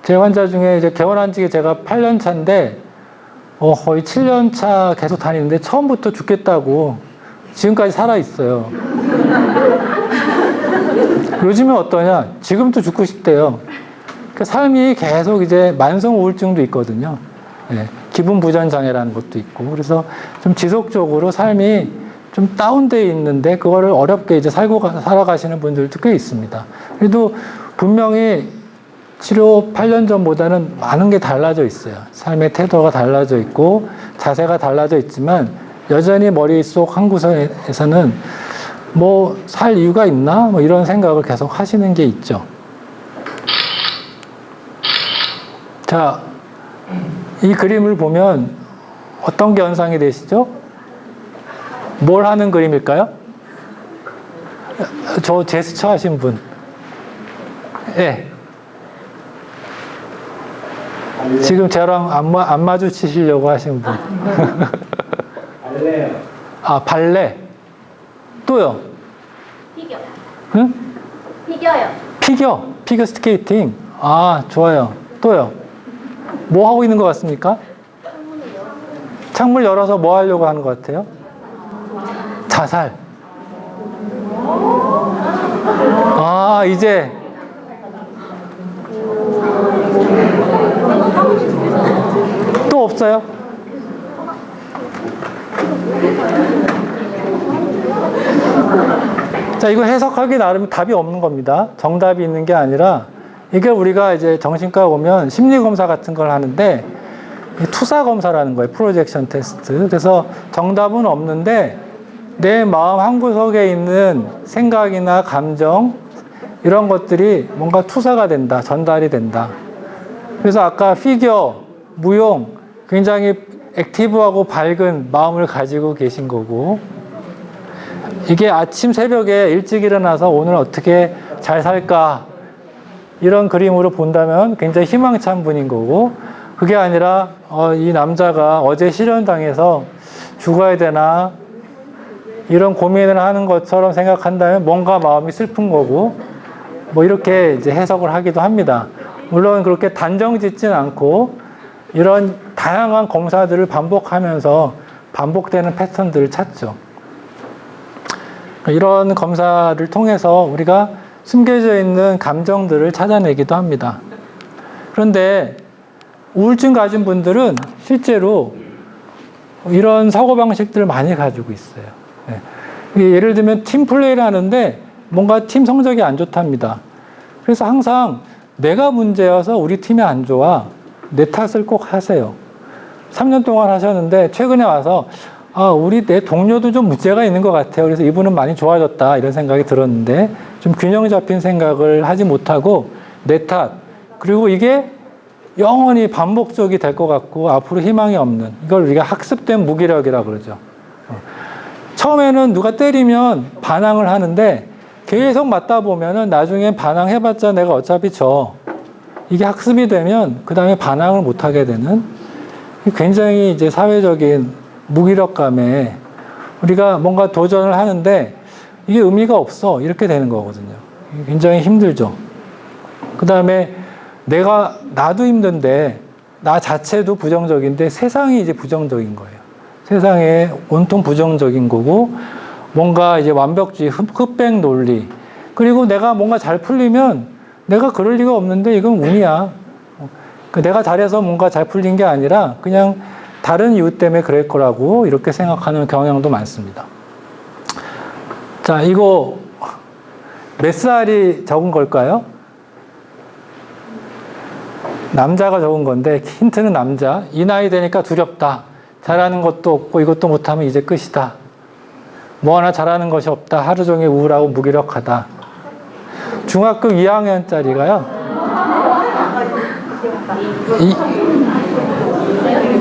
[SPEAKER 2] 제 환자 중에 이제 개원한 지 제가 8년 차인데 거의 7년 차 계속 다니는데 처음부터 죽겠다고 지금까지 살아 있어요. 요즘은 어떠냐? 지금도 죽고 싶대요. 그러니까 삶이 계속 이제 만성 우울증도 있거든요. 네, 기분 부전 장애라는 것도 있고 그래서 좀 지속적으로 삶이 좀 다운돼 있는데 그거를 어렵게 이제 살아가시는 분들도 꽤 있습니다. 그래도 분명히 치료 8년 전보다는 많은 게 달라져 있어요. 삶의 태도가 달라져 있고 자세가 달라져 있지만 여전히 머릿속 한 구석에서는 뭐 살 이유가 있나? 뭐 이런 생각을 계속 하시는 게 있죠. 자, 이 그림을 보면 어떤 게 연상이 되시죠? 뭘 하는 그림일까요? 저 제스처 하신 분. 예. 지금 저랑 안 마주치시려고 하시는 분.
[SPEAKER 1] 발레요.
[SPEAKER 2] 아, 발레. 또요?
[SPEAKER 3] 피겨.
[SPEAKER 2] 응?
[SPEAKER 3] 피겨요.
[SPEAKER 2] 피겨 스케이팅. 아, 좋아요. 또요? 뭐 하고 있는 것 같습니까? 창문 열어서 뭐 하려고 하는 것 같아요? 자살. 아, 이제. 또 없어요? 자, 이거 해석하기 나름 답이 없는 겁니다. 정답이 있는 게 아니라, 이게 우리가 이제 정신과 오면 심리검사 같은 걸 하는데, 투사검사라는 거예요. 프로젝션 테스트. 그래서 정답은 없는데, 내 마음 한구석에 있는 생각이나 감정, 이런 것들이 뭔가 투사가 된다, 전달이 된다. 그래서 아까 피겨, 무용, 굉장히 액티브하고 밝은 마음을 가지고 계신 거고, 이게 아침 새벽에 일찍 일어나서 오늘 어떻게 잘 살까, 이런 그림으로 본다면 굉장히 희망찬 분인 거고, 그게 아니라 이 남자가 어제 실현당해서 죽어야 되나, 이런 고민을 하는 것처럼 생각한다면 뭔가 마음이 슬픈 거고, 뭐 이렇게 이제 해석을 하기도 합니다. 물론 그렇게 단정 짓진 않고 이런 다양한 검사들을 반복하면서 반복되는 패턴들을 찾죠. 이런 검사를 통해서 우리가 숨겨져 있는 감정들을 찾아내기도 합니다. 그런데 우울증 가진 분들은 실제로 이런 사고방식들을 많이 가지고 있어요. 예를 들면 팀 플레이를 하는데 뭔가 팀 성적이 안 좋답니다. 그래서 항상 내가 문제여서 우리 팀이 안 좋아, 내 탓을 꼭 하세요. 3년 동안 하셨는데 최근에 와서 내 동료도 좀 문제가 있는 것 같아요. 그래서 이분은 많이 좋아졌다, 이런 생각이 들었는데 좀 균형 잡힌 생각을 하지 못하고 내 탓, 그리고 이게 영원히 반복적이 될 것 같고 앞으로 희망이 없는, 이걸 우리가 학습된 무기력이라고 그러죠. 처음에는 누가 때리면 반항을 하는데 계속 맞다 보면은 나중에 반항해봤자 내가 어차피 이게 학습이 되면 그 다음에 반항을 못하게 되는, 굉장히 이제 사회적인 무기력감에 우리가 뭔가 도전을 하는데 이게 의미가 없어, 이렇게 되는 거거든요. 굉장히 힘들죠. 그 다음에 나도 힘든데 나 자체도 부정적인데 세상이 이제 부정적인 거예요. 세상에 온통 부정적인 거고, 뭔가 이제 완벽주의, 흑백 논리, 그리고 내가 뭔가 잘 풀리면 내가 그럴 리가 없는데 이건 운이야. 내가 잘해서 뭔가 잘 풀린 게 아니라 그냥 다른 이유 때문에 그럴 거라고 이렇게 생각하는 경향도 많습니다. 자, 이거 몇 살이 적은 걸까요? 남자가 적은 건데 힌트는 남자. 이 나이 되니까 두렵다. 잘하는 것도 없고 이것도 못하면 이제 끝이다. 뭐 하나 잘하는 것이 없다. 하루 종일 우울하고 무기력하다. 중학교 2학년짜리가요.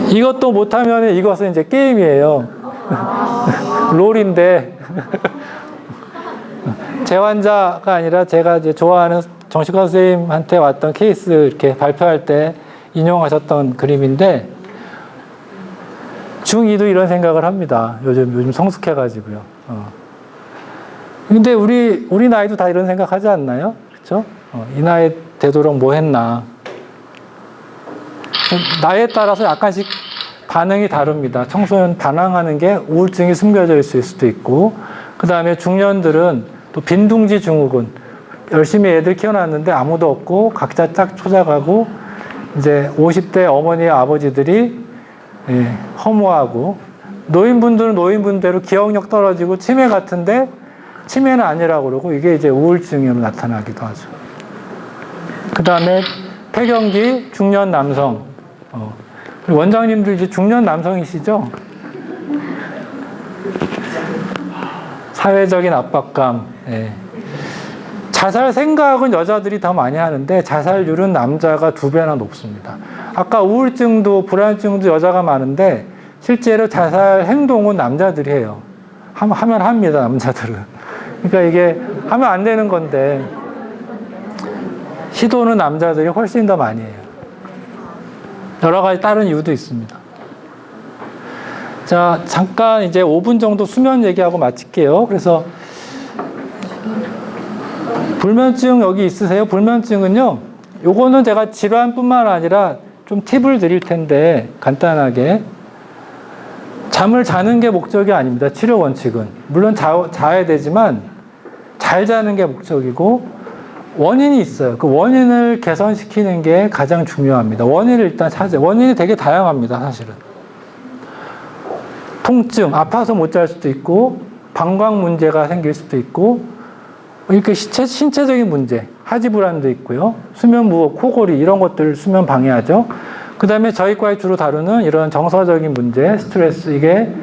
[SPEAKER 2] 이것도 못하면 이것은 이제 게임이에요. 롤인데. 제 환자가 아니라 제가 이제 좋아하는 정신과 선생님한테 왔던 케이스 이렇게 발표할 때 인용하셨던 그림인데, 중2도 이런 생각을 합니다. 요즘 성숙해가지고요. 근데 우리 나이도 다 이런 생각 하지 않나요? 그쵸? 이 나이 되도록 뭐 했나. 나이에 따라서 약간씩 반응이 다릅니다. 청소년 반항하는 게 우울증이 숨겨져 있을 수도 있고, 그 다음에 중년들은 또 빈둥지 증후군, 열심히 애들 키워놨는데 아무도 없고 각자 짝 초작하고, 이제 50대 어머니 아버지들이 허무하고, 노인분들은 노인분대로 기억력 떨어지고 치매 같은데 치매는 아니라고 그러고, 이게 이제 우울증으로 나타나기도 하죠. 그 다음에 폐경기 중년 남성, 원장님도 이제 중년 남성이시죠? 사회적인 압박감. 자살 생각은 여자들이 더 많이 하는데 자살률은 남자가 2배나 높습니다. 아까 우울증도 불안증도 여자가 많은데 실제로 자살 행동은 남자들이 해요. 하면 합니다, 남자들은. 그러니까 이게 하면 안 되는 건데 시도는 남자들이 훨씬 더 많이 해요. 여러 가지 다른 이유도 있습니다. 자, 잠깐 이제 5분 정도 수면 얘기하고 마칠게요. 그래서 불면증 여기 있으세요? 불면증은요, 요거는 제가 질환뿐만 아니라 좀 팁을 드릴 텐데 간단하게 잠을 자는 게 목적이 아닙니다. 치료 원칙은. 물론 자야 되지만 잘 자는 게 목적이고 원인이 있어요. 그 원인을 개선시키는 게 가장 중요합니다. 원인을 일단 찾아요. 원인이 되게 다양합니다. 사실은. 통증, 아파서 못 잘 수도 있고 방광 문제가 생길 수도 있고 이렇게 신체적인 문제, 하지불안도 있고요. 수면 무호흡, 코골이 이런 것들 수면 방해하죠. 그 다음에 저희 과에 주로 다루는 이런 정서적인 문제, 스트레스, 이게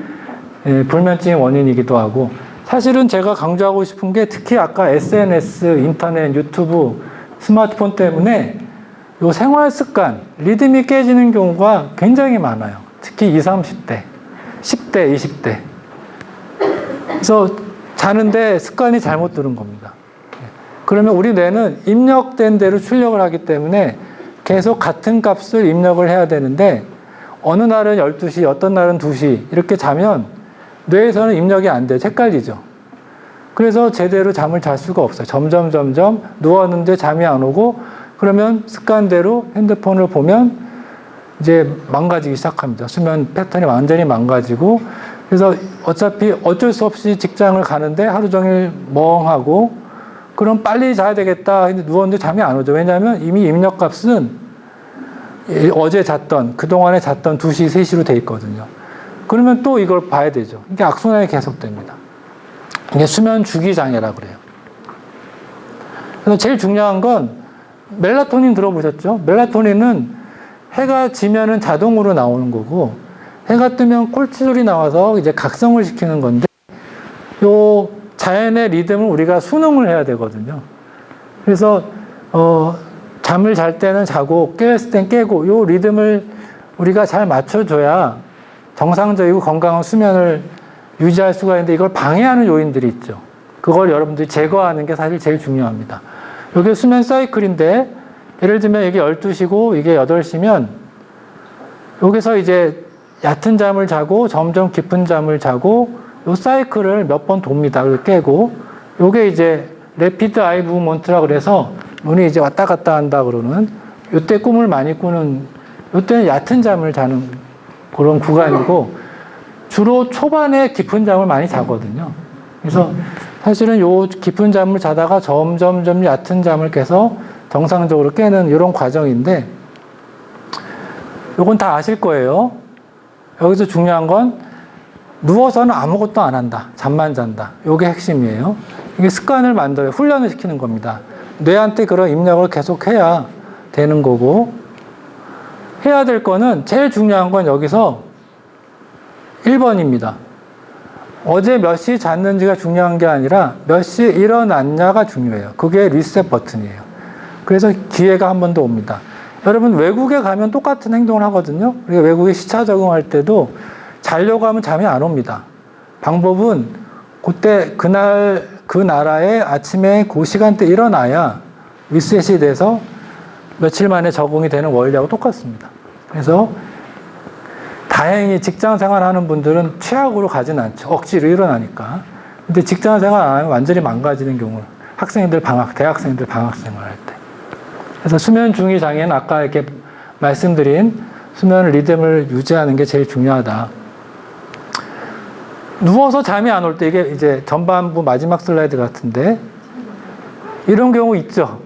[SPEAKER 2] 불면증의 원인이기도 하고, 사실은 제가 강조하고 싶은 게 특히 아까 SNS, 인터넷, 유튜브, 스마트폰 때문에 요 생활 습관, 리듬이 깨지는 경우가 굉장히 많아요. 특히 20, 30대, 10대, 20대. 그래서 자는데 습관이 잘못 들은 겁니다. 그러면 우리 뇌는 입력된 대로 출력을 하기 때문에 계속 같은 값을 입력을 해야 되는데 어느 날은 12시, 어떤 날은 2시 이렇게 자면 뇌에서는 입력이 안 돼요. 헷갈리죠. 그래서 제대로 잠을 잘 수가 없어요. 점점 누웠는데 잠이 안 오고 그러면 습관대로 핸드폰을 보면 이제 망가지기 시작합니다. 수면 패턴이 완전히 망가지고 그래서 어차피 어쩔 수 없이 직장을 가는데 하루 종일 멍하고 그럼 빨리 자야 되겠다. 근데 누웠는데 잠이 안 오죠. 왜냐하면 이미 입력값은 어제 잤던, 그동안에 잤던 2시, 3시로 돼 있거든요. 그러면 또 이걸 봐야 되죠. 이게 악순환이 계속됩니다. 이게 수면 주기 장애라고 그래요. 그래서 제일 중요한 건 멜라토닌 들어보셨죠? 멜라토닌은 해가 지면은 자동으로 나오는 거고 해가 뜨면 콜티졸이 나와서 이제 각성을 시키는 건데 요 자연의 리듬을 우리가 순응을 해야 되거든요. 그래서 잠을 잘 때는 자고 깨었을 땐 깨고 요 리듬을 우리가 잘 맞춰줘야 정상적이고 건강한 수면을 유지할 수가 있는데 이걸 방해하는 요인들이 있죠. 그걸 여러분들이 제거하는 게 사실 제일 중요합니다. 이게 수면 사이클인데 예를 들면 이게 12시고 이게 8시면 여기서 이제 얕은 잠을 자고 점점 깊은 잠을 자고 요 사이클을 몇 번 돕니다. 그걸 깨고 요게 이제 레피드 아이 무브먼트라 그래서 눈이 이제 왔다 갔다 한다 그러는 요때 꿈을 많이 꾸는 요때는 얕은 잠을 자는 그런 구간이고 주로 초반에 깊은 잠을 많이 자거든요. 그래서 사실은 요 깊은 잠을 자다가 점점 얕은 잠을 깨서 정상적으로 깨는 이런 과정인데 요건 다 아실 거예요. 여기서 중요한 건 누워서는 아무것도 안 한다. 잠만 잔다. 요게 핵심이에요. 이게 습관을 만들어요. 훈련을 시키는 겁니다. 뇌한테 그런 입력을 계속 해야 되는 거고 해야 될 거는 제일 중요한 건 여기서 1번입니다. 어제 몇 시 잤는지가 중요한 게 아니라 몇 시에 일어났냐가 중요해요. 그게 리셋 버튼이에요. 그래서 기회가 한 번 더 옵니다. 여러분 외국에 가면 똑같은 행동을 하거든요. 우리가 외국에 시차 적응할 때도 자려고 하면 잠이 안 옵니다. 방법은 그때 그날 그 나라에 아침에 그 시간대 일어나야 리셋이 돼서 며칠 만에 적응이 되는 원리하고 똑같습니다. 그래서 다행히 직장 생활하는 분들은 최악으로 가진 않죠. 억지로 일어나니까. 근데 직장 생활 안 하면 완전히 망가지는 경우 학생들 대학생들 방학 생활할 때. 그래서 수면 중위 장애는 아까 이렇게 말씀드린 수면 리듬을 유지하는 게 제일 중요하다. 누워서 잠이 안 올 때 이게 이제 전반부 마지막 슬라이드 같은데 이런 경우 있죠.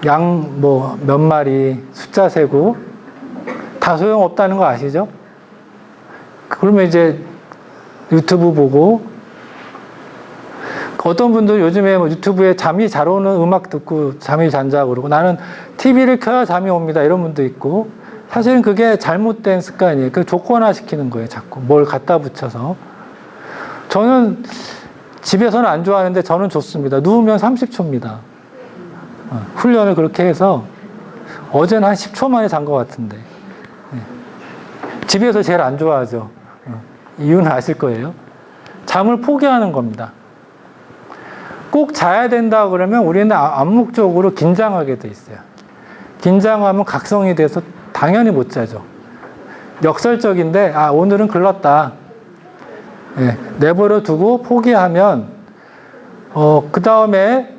[SPEAKER 2] 양 뭐 몇 마리 숫자 세고 다 소용없다는 거 아시죠? 그러면 이제 유튜브 보고 어떤 분들 요즘에 뭐 유튜브에 잠이 잘 오는 음악 듣고 잠이 잔다고 그러고 나는 TV를 켜야 잠이 옵니다 이런 분도 있고 사실은 그게 잘못된 습관이에요. 그 조건화 시키는 거예요. 자꾸 뭘 갖다 붙여서. 저는 집에서는 안 좋아하는데 저는 좋습니다. 누우면 30초입니다. 훈련을 그렇게 해서 어제는 한 10초 만에 잔 것 같은데 집에서 제일 안 좋아하죠. 이유는 아실 거예요. 잠을 포기하는 겁니다. 꼭 자야 된다 그러면 우리는 암묵적으로 긴장하게 돼 있어요. 긴장하면 각성이 돼서 당연히 못 자죠. 역설적인데, 오늘은 글렀다. 예, 내버려 두고 포기하면, 그 다음에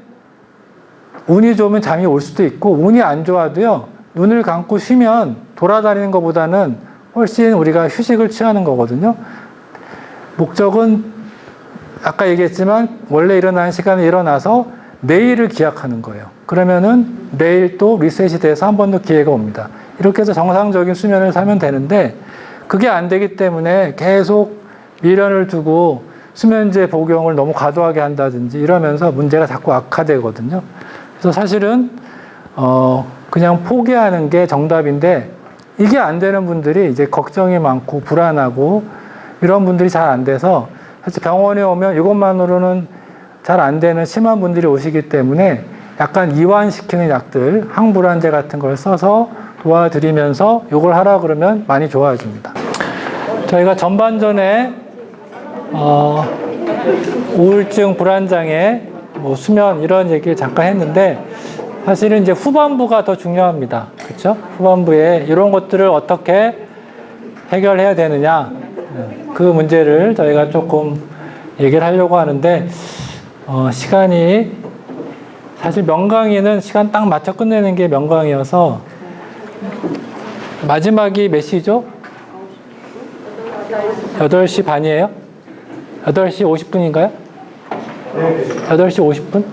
[SPEAKER 2] 운이 좋으면 잠이 올 수도 있고, 운이 안 좋아도요, 눈을 감고 쉬면 돌아다니는 것보다는 훨씬 우리가 휴식을 취하는 거거든요. 목적은 아까 얘기했지만 원래 일어나는 시간에 일어나서 내일을 기약하는 거예요. 그러면은 내일 또 리셋이 돼서 한 번 더 기회가 옵니다. 이렇게 해서 정상적인 수면을 살면 되는데 그게 안 되기 때문에 계속 미련을 두고 수면제 복용을 너무 과도하게 한다든지 이러면서 문제가 자꾸 악화되거든요. 그래서 사실은 그냥 포기하는 게 정답인데 이게 안 되는 분들이 이제 걱정이 많고 불안하고 이런 분들이 잘 안 돼서 사실 병원에 오면 이것만으로는 잘 안 되는 심한 분들이 오시기 때문에 약간 이완시키는 약들, 항불안제 같은 걸 써서 도와드리면서 이걸 하라 그러면 많이 좋아집니다. 저희가 전반전에 우울증, 불안장애, 뭐 수면 이런 얘기를 잠깐 했는데 사실은 이제 후반부가 더 중요합니다. 그렇죠? 후반부에 이런 것들을 어떻게 해결해야 되느냐 그 문제를 저희가 조금 얘기를 하려고 하는데 시간이 사실 명강의는 시간 딱 맞춰 끝내는 게 명강이어서 마지막이 몇 시죠? 8시 반이에요? 8시 50분인가요? 8시 50분?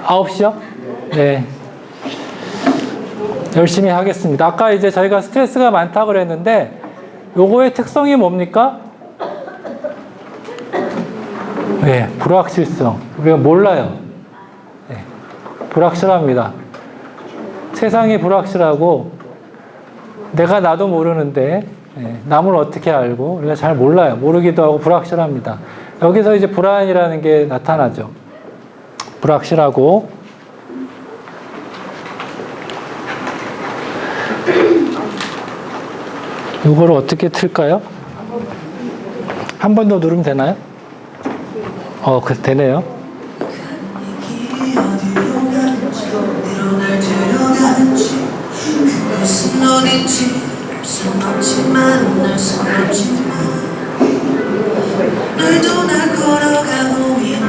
[SPEAKER 2] 9시요? 네. 열심히 하겠습니다. 아까 이제 저희가 스트레스가 많다고 그랬는데 요거의 특성이 뭡니까? 네, 불확실성. 우리가 몰라요. 네, 불확실합니다. 세상이 불확실하고 내가 나도 모르는데 남을 어떻게 알고 우리가 잘 몰라요. 모르기도 하고 불확실합니다. 여기서 이제 불안이라는 게 나타나죠. 불확실하고 이거를 어떻게 틀까요? 한 번 더 누르면 되나요? 그래서 되네요.
[SPEAKER 4] 너희도 날 걸어가고 있는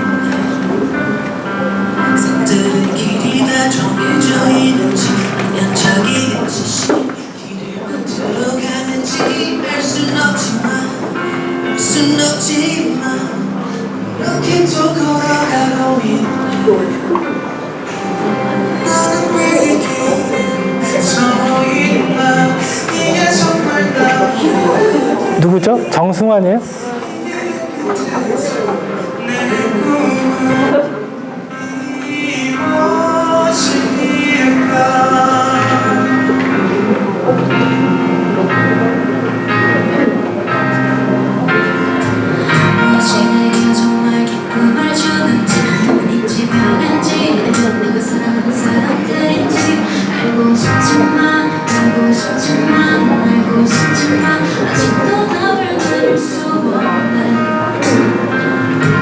[SPEAKER 4] 색들은 길이 다 정해져 있는지 아니면 자기겠지 길을 들어가는지 알 순 없지만 이렇게 또 걸어가고 있는 나는 왜 이 길에 서 있나 이게 정말 나
[SPEAKER 2] 누구죠? 정승환이에요?
[SPEAKER 4] 내게 정말 기쁨을 주는지 돈인지 별인지 아니면 내가 사랑하는 사람들인지 알고 싶지만 아직도 답을 들을 수 없네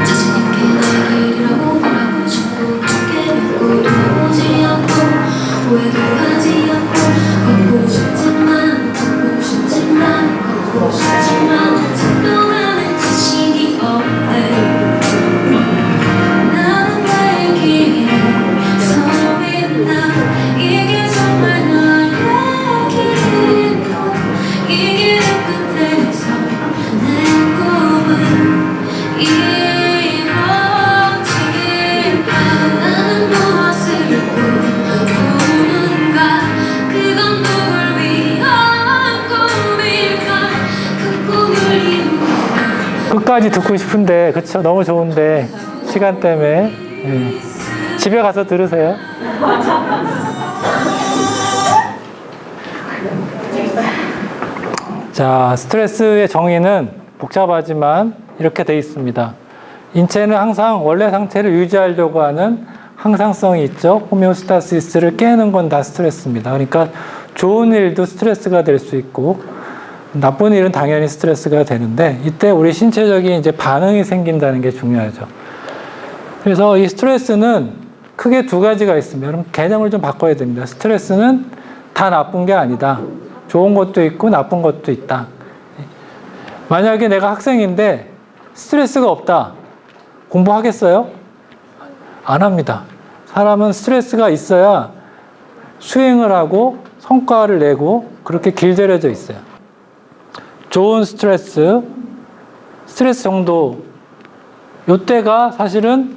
[SPEAKER 4] 자신 있게 나의 길이라고 말하고 싶고 그렇게 믿고 돌아보지 않고 후회도 하지 않고 걷고 싶지만 아직도 나는 자신이 없네 나는 나의 길에 서 있나 이게 정말 나의 길인가 이 길의 끝에서 내 꿈은 이루어질까 나는 무엇을 꿈꾸는가 그건 누굴 위한 꿈일까 그 꿈을 이루어
[SPEAKER 2] 끝까지 듣고 싶은데 그쵸? 너무 좋은데 시간 때문에 집에 가서 들으세요. 자, 스트레스의 정의는 복잡하지만 이렇게 돼 있습니다. 인체는 항상 원래 상태를 유지하려고 하는 항상성이 있죠. 호메오스타시스를 깨는 건 다 스트레스입니다. 그러니까 좋은 일도 스트레스가 될 수 있고 나쁜 일은 당연히 스트레스가 되는데 이때 우리 신체적인 이제 반응이 생긴다는 게 중요하죠. 그래서 이 스트레스는 크게 두 가지가 있습니다. 여러분 개념을 좀 바꿔야 됩니다. 스트레스는 다 나쁜 게 아니다. 좋은 것도 있고 나쁜 것도 있다. 만약에 내가 학생인데 스트레스가 없다. 공부하겠어요? 안 합니다. 사람은 스트레스가 있어야 수행을 하고 성과를 내고 그렇게 길들여져 있어요. 좋은 스트레스 정도 요때가 사실은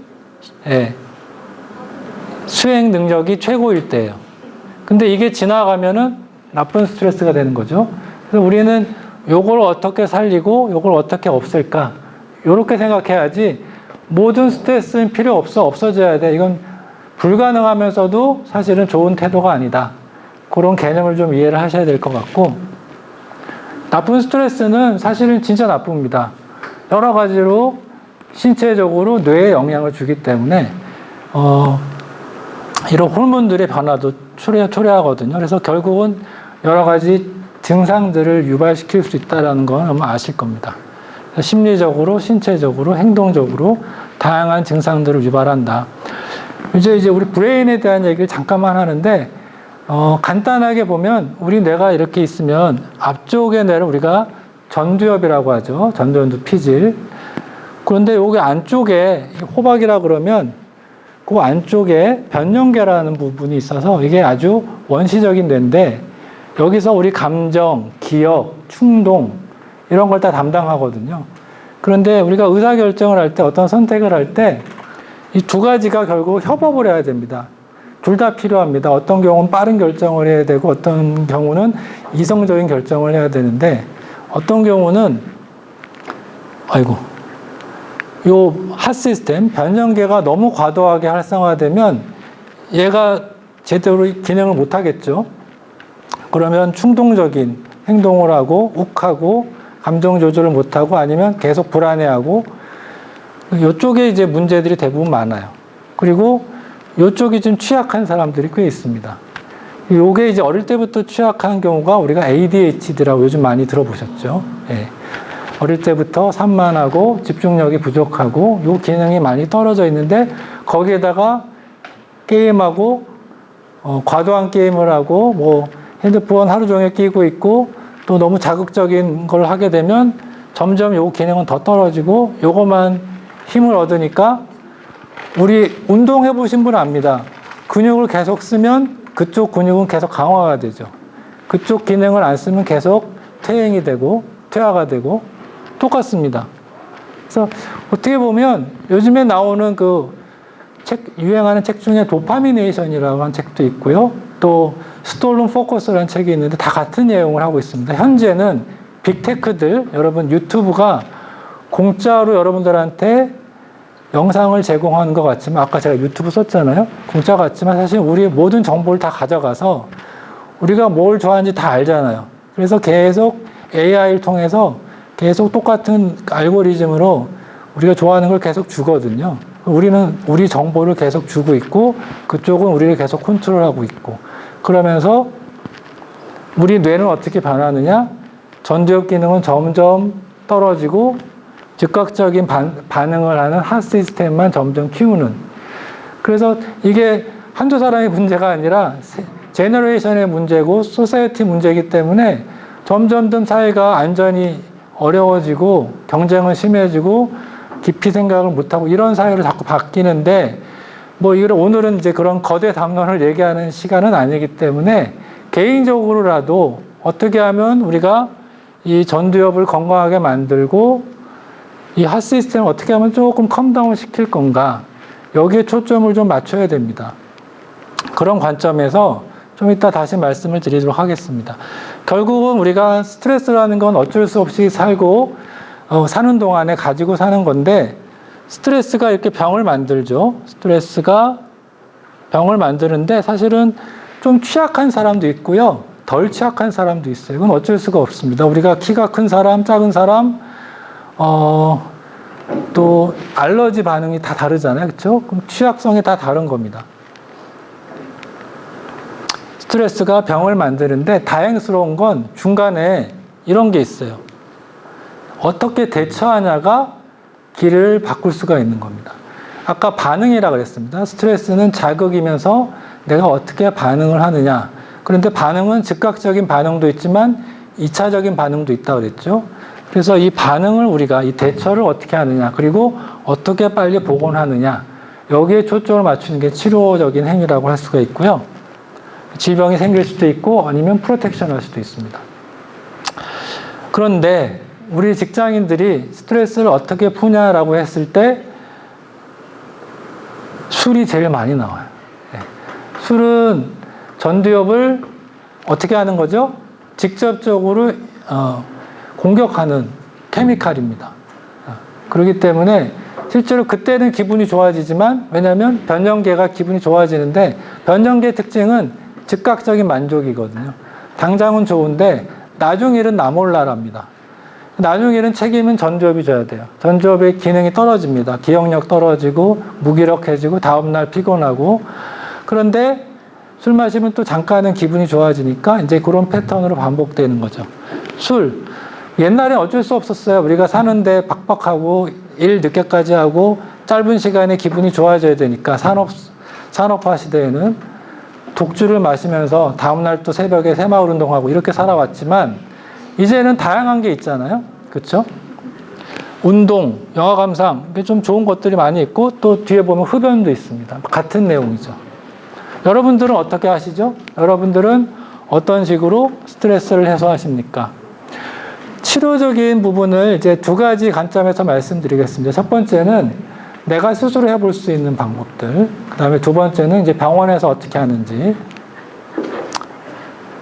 [SPEAKER 2] 수행 능력이 최고일 때예요. 근데 이게 지나가면은 나쁜 스트레스가 되는 거죠. 그래서 우리는 요걸 어떻게 살리고 요걸 어떻게 없앨까? 요렇게 생각해야지 모든 스트레스는 필요 없어. 없어져야 돼. 이건 불가능하면서도 사실은 좋은 태도가 아니다. 그런 개념을 좀 이해를 하셔야 될 것 같고, 나쁜 스트레스는 사실은 진짜 나쁩니다. 여러 가지로 신체적으로 뇌에 영향을 주기 때문에 이런 호르몬들의 변화도 초래하거든요. 그래서 결국은 여러 가지 증상들을 유발시킬 수 있다는 건 아마 아실 겁니다. 심리적으로, 신체적으로, 행동적으로 다양한 증상들을 유발한다. 이제 우리 브레인에 대한 얘기를 잠깐만 하는데, 간단하게 보면 우리 뇌가 이렇게 있으면 앞쪽의 뇌를 우리가 전두엽이라고 하죠. 전두엽 피질. 그런데 여기 안쪽에 호박이라 그러면 그 안쪽에 변연계라는 부분이 있어서 이게 아주 원시적인 뇌인데, 여기서 우리 감정, 기억, 충동 이런 걸 다 담당하거든요. 그런데 우리가 의사결정을 할 때, 어떤 선택을 할 때 이 두 가지가 결국 협업을 해야 됩니다. 둘 다 필요합니다. 어떤 경우는 빠른 결정을 해야 되고 어떤 경우는 이성적인 결정을 해야 되는데, 어떤 경우는 요 핫시스템, 변연계가 너무 과도하게 활성화되면 얘가 제대로 기능을 못 하겠죠. 그러면 충동적인 행동을 하고 욱하고 감정 조절을 못 하고 아니면 계속 불안해하고, 이쪽에 이제 문제들이 대부분 많아요. 그리고 이쪽이 좀 취약한 사람들이 꽤 있습니다. 요게 이제 어릴 때부터 취약한 경우가 우리가 ADHD라고 요즘 많이 들어보셨죠. 예. 어릴 때부터 산만하고 집중력이 부족하고 요 기능이 많이 떨어져 있는데, 거기에다가 게임하고 과도한 게임을 하고 뭐 핸드폰 하루 종일 끼고 있고 또 너무 자극적인 걸 하게 되면 점점 요 기능은 더 떨어지고, 요거만 힘을 얻으니까, 우리 운동해 보신 분 압니다. 근육을 계속 쓰면 그쪽 근육은 계속 강화가 되죠. 그쪽 기능을 안 쓰면 계속 퇴행이 되고 퇴화가 되고 똑같습니다. 그래서 어떻게 보면 요즘에 나오는 유행하는 책 중에 도파미네이션이라고 하는 책도 있고요. 또 스톨른 포커스라는 책이 있는데 다 같은 내용을 하고 있습니다. 현재는 빅테크들, 여러분 유튜브가 공짜로 여러분들한테 영상을 제공하는 것 같지만, 아까 제가 유튜브 썼잖아요. 공짜 같지만 사실 우리 모든 정보를 다 가져가서 우리가 뭘 좋아하는지 다 알잖아요. 그래서 계속 AI를 통해서 계속 똑같은 알고리즘으로 우리가 좋아하는 걸 계속 주거든요. 우리는 우리 정보를 계속 주고 있고 그쪽은 우리를 계속 컨트롤하고 있고, 그러면서 우리 뇌는 어떻게 변하느냐? 전두엽 기능은 점점 떨어지고 즉각적인 반응을 하는 핫 시스템만 점점 키우는. 그래서 이게 한두 사람의 문제가 아니라 제너레이션의 문제고 소사이어티 문제이기 때문에 점점 사회가 안전이 어려워지고 경쟁은 심해지고 깊이 생각을 못하고 이런 사회로 자꾸 바뀌는데, 뭐 오늘은 이제 그런 거대 담론을 얘기하는 시간은 아니기 때문에 개인적으로라도 어떻게 하면 우리가 이 전두엽을 건강하게 만들고 이 핫 시스템을 어떻게 하면 조금 컴다운 시킬 건가, 여기에 초점을 좀 맞춰야 됩니다. 그런 관점에서 좀 이따 다시 말씀을 드리도록 하겠습니다. 결국은 우리가 스트레스라는 건 어쩔 수 없이 살고 사는 동안에 가지고 사는 건데, 스트레스가 이렇게 병을 만들죠. 스트레스가 병을 만드는데 사실은 좀 취약한 사람도 있고요, 덜 취약한 사람도 있어요. 이건 어쩔 수가 없습니다. 우리가 키가 큰 사람, 작은 사람, 또 알러지 반응이 다 다르잖아요. 그렇죠? 그럼 취약성이 다 다른 겁니다. 스트레스가 병을 만드는데 다행스러운 건 중간에 이런 게 있어요. 어떻게 대처하냐가 길을 바꿀 수가 있는 겁니다. 아까 반응이라고 그랬습니다. 스트레스는 자극이면서 내가 어떻게 반응을 하느냐. 그런데 반응은 즉각적인 반응도 있지만 2차적인 반응도 있다고 그랬죠. 그래서 이 반응을 우리가 이 대처를 어떻게 하느냐, 그리고 어떻게 빨리 복원하느냐, 여기에 초점을 맞추는 게 치료적인 행위라고 할 수가 있고요. 질병이 생길 수도 있고 아니면 프로텍션 할 수도 있습니다. 그런데 우리 직장인들이 스트레스를 어떻게 푸냐라고 했을 때 술이 제일 많이 나와요. 네. 술은 전두엽을 어떻게 하는 거죠? 직접적으로 공격하는 케미칼입니다. 그렇기 때문에 실제로 그때는 기분이 좋아지지만, 왜냐하면 변형계가 기분이 좋아지는데 변형계 특징은 즉각적인 만족이거든요. 당장은 좋은데 나중 일은 나 몰라랍니다. 나중 일은 책임은 전두엽이 져야 돼요. 전두엽의 기능이 떨어집니다. 기억력 떨어지고 무기력해지고 다음날 피곤하고. 그런데 술 마시면 또 잠깐은 기분이 좋아지니까 이제 그런 패턴으로 반복되는 거죠. 술. 옛날에 어쩔 수 없었어요. 우리가 사는데 빡빡하고 일 늦게까지 하고 짧은 시간에 기분이 좋아져야 되니까 산업화 시대에는 독주를 마시면서 다음날 또 새벽에 새마을 운동하고 이렇게 살아왔지만 이제는 다양한 게 있잖아요. 그렇죠? 운동, 영화 감상, 이게 좀 좋은 것들이 많이 있고 또 뒤에 보면 흡연도 있습니다. 같은 내용이죠. 여러분들은 어떻게 하시죠? 여러분들은 어떤 식으로 스트레스를 해소하십니까? 치료적인 부분을 이제 두 가지 관점에서 말씀드리겠습니다. 첫 번째는 내가 스스로 해볼 수 있는 방법들. 그 다음에 두 번째는 이제 병원에서 어떻게 하는지.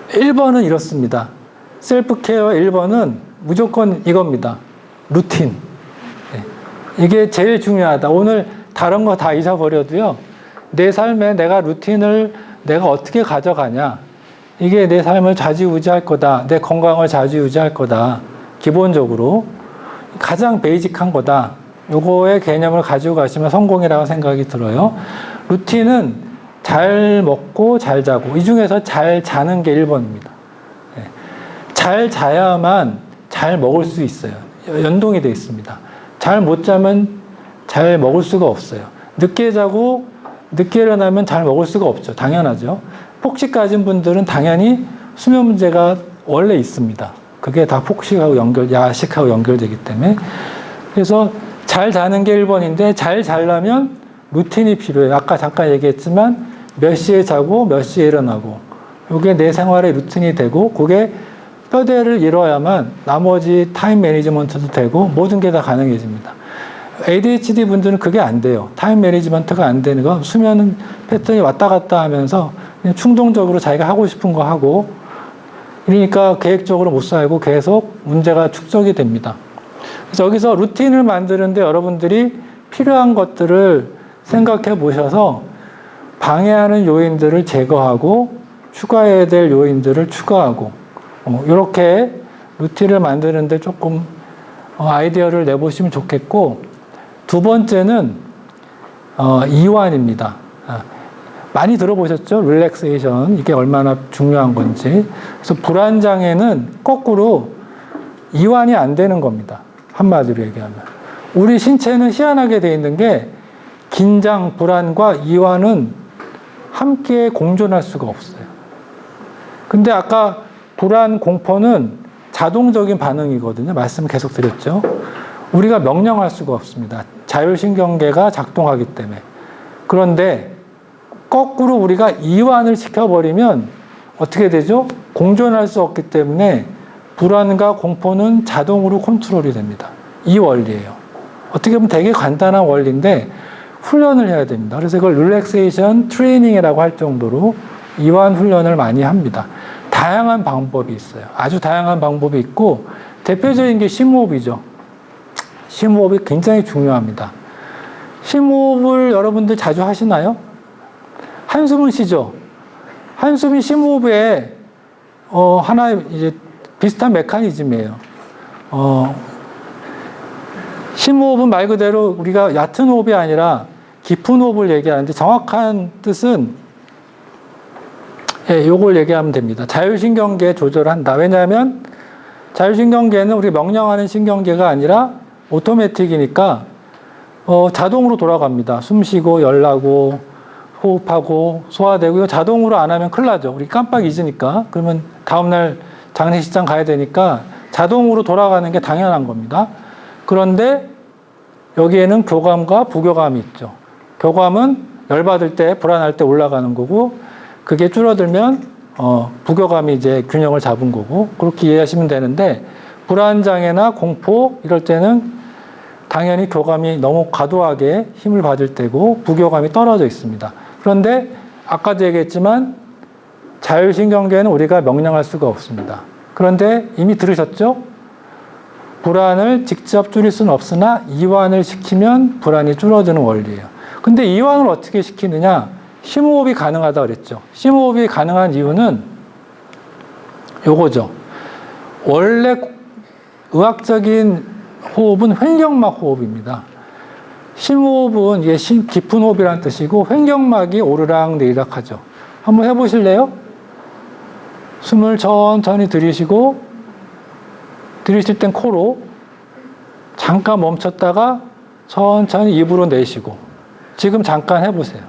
[SPEAKER 2] 1번은 이렇습니다. 셀프 케어 1번은 무조건 이겁니다. 루틴. 이게 제일 중요하다. 오늘 다른 거 다 잊어버려도요. 내 삶에 내가 루틴을 내가 어떻게 가져가냐. 이게 내 삶을 좌지우지할 거다. 내 건강을 좌지우지할 거다. 기본적으로 가장 베이직한 거다. 요거의 개념을 가지고 가시면 성공이라고 생각이 들어요. 루틴은 잘 먹고 잘 자고, 이 중에서 잘 자는 게 1번입니다. 잘 자야만 잘 먹을 수 있어요. 연동이 되어 있습니다. 잘 못 자면 잘 먹을 수가 없어요. 늦게 자고 늦게 일어나면 잘 먹을 수가 없죠. 당연하죠. 폭식 가진 분들은 당연히 수면 문제가 원래 있습니다. 그게 다 폭식하고 야식하고 연결되기 때문에. 그래서 잘 자는 게 1번인데 잘 자려면 루틴이 필요해요. 아까 잠깐 얘기했지만 몇 시에 자고 몇 시에 일어나고, 이게 내 생활의 루틴이 되고, 그게 뼈대를 이뤄야만 나머지 타임 매니지먼트도 되고 모든 게 다 가능해집니다. ADHD 분들은 그게 안 돼요. 타임 매니지먼트가 안 되는 거, 수면 패턴이 왔다 갔다 하면서 그냥 충동적으로 자기가 하고 싶은 거 하고, 그러니까 계획적으로 못 살고 계속 문제가 축적이 됩니다. 그래서 여기서 루틴을 만드는데 여러분들이 필요한 것들을 생각해 보셔서 방해하는 요인들을 제거하고 추가해야 될 요인들을 추가하고, 이렇게 루틴을 만드는데 조금 아이디어를 내보시면 좋겠고, 두 번째는 이완입니다. 많이 들어보셨죠? 릴렉세이션, 이게 얼마나 중요한 건지. 그래서 불안장애는 거꾸로 이완이 안 되는 겁니다. 한마디로 얘기하면. 우리 신체는 희한하게 돼 있는 게 긴장, 불안과 이완은 함께 공존할 수가 없어요. 근데 아까 불안, 공포는 자동적인 반응이거든요. 말씀 계속 드렸죠. 우리가 명령할 수가 없습니다. 자율신경계가 작동하기 때문에. 그런데 거꾸로 우리가 이완을 시켜버리면 어떻게 되죠? 공존할 수 없기 때문에 불안과 공포는 자동으로 컨트롤이 됩니다. 이 원리예요. 어떻게 보면 되게 간단한 원리인데 훈련을 해야 됩니다. 그래서 이걸 릴렉세이션 트레이닝이라고 할 정도로 이완 훈련을 많이 합니다. 다양한 방법이 있어요. 아주 다양한 방법이 있고, 대표적인 게 심호흡이죠. 심호흡이 굉장히 중요합니다. 심호흡을 여러분들 자주 하시나요? 한숨을 쉬죠. 한숨이 심호흡의 하나의 이제 비슷한 메커니즘이에요. 심호흡은 말 그대로 우리가 얕은 호흡이 아니라 깊은 호흡을 얘기하는데, 정확한 뜻은 요걸 얘기하면 됩니다. 자율신경계 조절한다. 왜냐하면 자율신경계는 우리 명령하는 신경계가 아니라 오토매틱이니까 자동으로 돌아갑니다. 숨 쉬고 열 나고 호흡하고 소화되고 이거 자동으로 안 하면 큰일 나죠. 우리 깜빡 잊으니까. 그러면 다음날 장례식장 가야 되니까 자동으로 돌아가는 게 당연한 겁니다. 그런데 여기에는 교감과 부교감이 있죠. 교감은 열받을 때, 불안할 때 올라가는 거고, 그게 줄어들면 부교감이 이제 균형을 잡은 거고, 그렇게 이해하시면 되는데, 불안장애나 공포 이럴 때는 당연히 교감이 너무 과도하게 힘을 받을 때고 부교감이 떨어져 있습니다. 그런데 아까도 얘기했지만 자율신경계는 우리가 명령할 수가 없습니다. 그런데 이미 들으셨죠? 불안을 직접 줄일 수는 없으나 이완을 시키면 불안이 줄어드는 원리예요. 근데 이완을 어떻게 시키느냐? 심호흡이 가능하다고 그랬죠. 심호흡이 가능한 이유는 요거죠. 원래 의학적인 호흡은 횡격막 호흡입니다. 심호흡은 이게 깊은 호흡이라는 뜻이고 횡격막이 오르락 내리락 하죠. 한번 해보실래요? 숨을 천천히 들이쉬고 들이쉴 땐 코로 잠깐 멈췄다가 천천히 입으로 내쉬고 지금 잠깐 해보세요.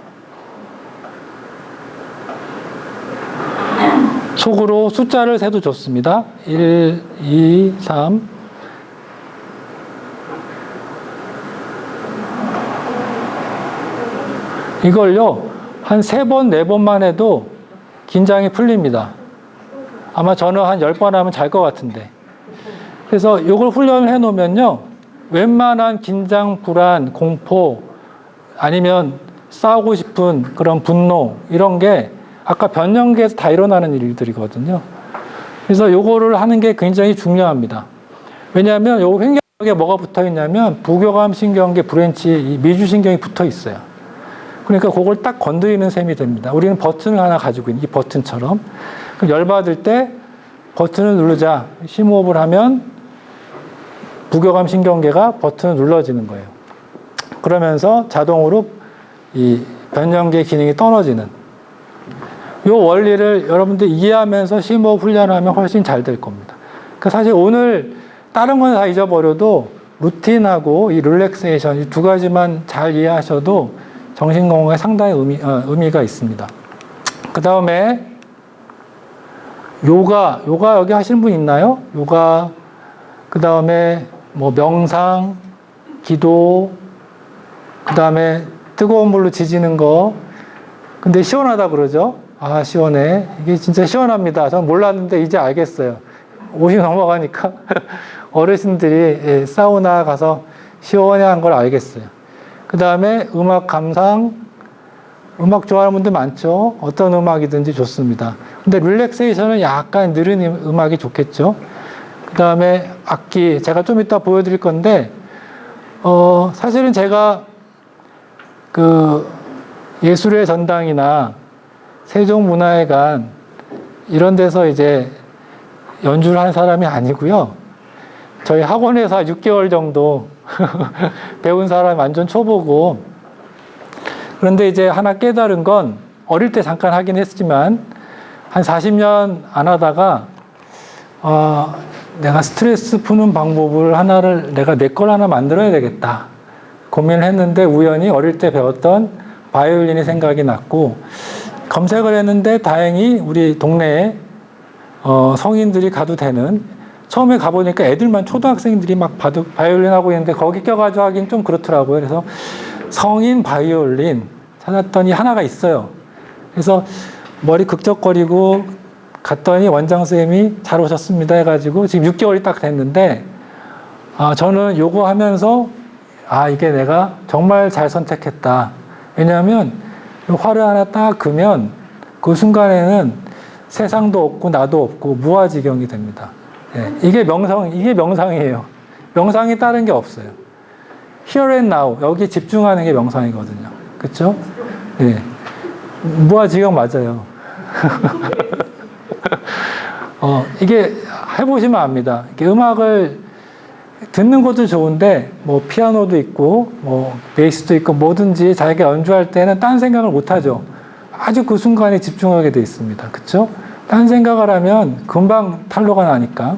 [SPEAKER 2] 속으로 숫자를 세도 좋습니다. 1, 2, 3 이걸요 한 3번, 4번만 해도 긴장이 풀립니다. 아마 저는 한 10번 하면 잘 것 같은데. 그래서 이걸 훈련을 해 놓으면요 웬만한 긴장, 불안, 공포 아니면 싸우고 싶은 그런 분노 이런 게 아까 변연계에서 다 일어나는 일들이거든요. 그래서 요거를 하는 게 굉장히 중요합니다. 왜냐하면 요 횡격막에 뭐가 붙어 있냐면 부교감 신경계 브랜치 이 미주신경이 붙어 있어요. 그러니까 그걸 딱 건드리는 셈이 됩니다. 우리는 버튼을 하나 가지고 있는 이 버튼처럼. 그럼 열받을 때 버튼을 누르자. 심호흡을 하면 부교감 신경계가 버튼을 눌러지는 거예요. 그러면서 자동으로 이 변연계 기능이 떨어지는 이 원리를 여러분들 이해하면서 심호흡 훈련하면 훨씬 잘 될 겁니다. 그러니까 사실 오늘 다른 건 다 잊어버려도 루틴하고 이 릴렉세이션 이 두 가지만 잘 이해하셔도 정신건강에 상당히 의미가 있습니다. 그 다음에 요가 여기 하시는 분 있나요? 요가 그 다음에 뭐 명상, 기도 그 다음에 뜨거운 물로 지지는 거 근데 시원하다 그러죠? 아 시원해. 이게 진짜 시원합니다. 전 몰랐는데 이제 알겠어요. 50 넘어가니까 어르신들이 사우나 가서 시원해한 걸 알겠어요. 그 다음에 음악 감상, 음악 좋아하는 분들 많죠? 어떤 음악이든지 좋습니다. 근데 릴렉세이션은 약간 느린 음악이 좋겠죠? 그 다음에 악기, 제가 좀 이따 보여드릴 건데, 사실은 제가 그 예술의 전당이나 세종문화회관 이런 데서 이제 연주를 한 사람이 아니고요. 저희 학원에서 6개월 정도 배운 사람이 완전 초보고 그런데 이제 하나 깨달은 건 어릴 때 잠깐 하긴 했지만 한 40년 안 하다가 내가 스트레스 푸는 방법을 하나를 내가 내 걸 하나 만들어야 되겠다 고민을 했는데 우연히 어릴 때 배웠던 바이올린이 생각이 났고 검색을 했는데 다행히 우리 동네에 성인들이 가도 되는 처음에 가보니까 애들만 초등학생들이 막 바이올린 하고 있는데 거기 껴가지고 하긴 좀 그렇더라고요. 그래서 성인 바이올린 찾았더니 하나가 있어요. 그래서 머리 극적거리고 갔더니 원장 선생님이 잘 오셨습니다 해가지고 지금 6개월이 딱 됐는데 저는 요거 하면서 이게 내가 정말 잘 선택했다. 왜냐하면 활을 하나 딱 그면 그 순간에는 세상도 없고 나도 없고 무아지경이 됩니다. 네, 이게 명상이에요. 명상이 다른 게 없어요. Here and now, 여기 집중하는 게 명상이거든요. 그렇죠? 네, 무아지경 맞아요. 이게 해보시면 압니다. 이게 음악을 듣는 것도 좋은데 뭐 피아노도 있고 뭐 베이스도 있고 뭐든지 자기가 연주할 때는 딴 생각을 못 하죠. 아주 그 순간에 집중하게 돼 있습니다. 그렇죠? 딴 생각을 하면 금방 탈로가 나니까.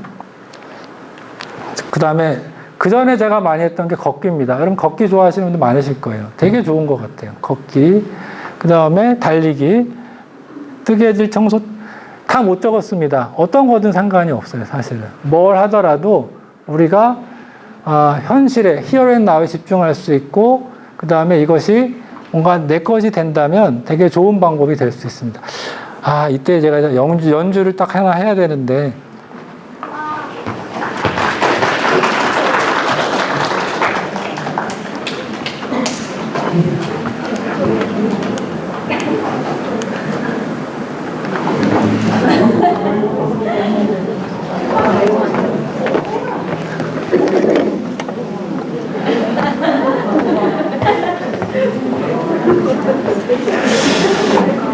[SPEAKER 2] 그 다음에 그 전에 제가 많이 했던 게 걷기입니다. 여러분 걷기 좋아하시는 분들 많으실 거예요. 되게 좋은 것 같아요. 걷기. 그 다음에 달리기, 뜨개질, 청소 다 못 적었습니다. 어떤 거든 상관이 없어요, 사실은. 뭘 하더라도 우리가 현실에, here and now에 집중할 수 있고, 그 다음에 이것이 뭔가 내 것이 된다면 되게 좋은 방법이 될 수 있습니다. 이때 제가 연주를 딱 하나 해야 되는데,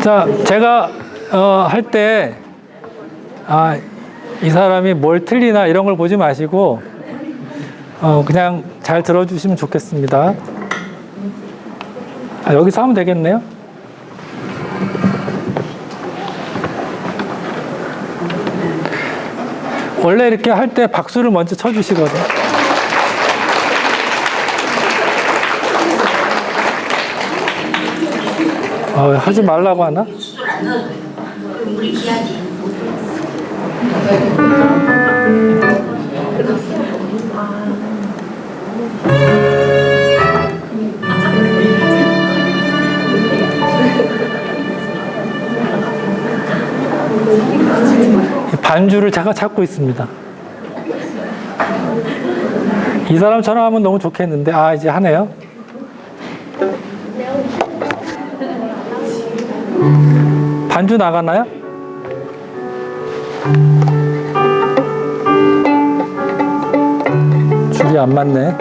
[SPEAKER 2] 자, 제가 할 때 이 사람이 뭘 틀리나 이런 걸 보지 마시고 그냥 잘 들어주시면 좋겠습니다. 여기서 하면 되겠네요. 원래 이렇게 할 때 박수를 먼저 쳐주시거든. 하지 말라고 하나?
[SPEAKER 5] 우리 기하지.
[SPEAKER 2] 반주를 제가 찾고 있습니다. 이 사람처럼 하면 너무 좋겠는데, 이제 하네요. 반주 나가나요? 줄이 안 맞네.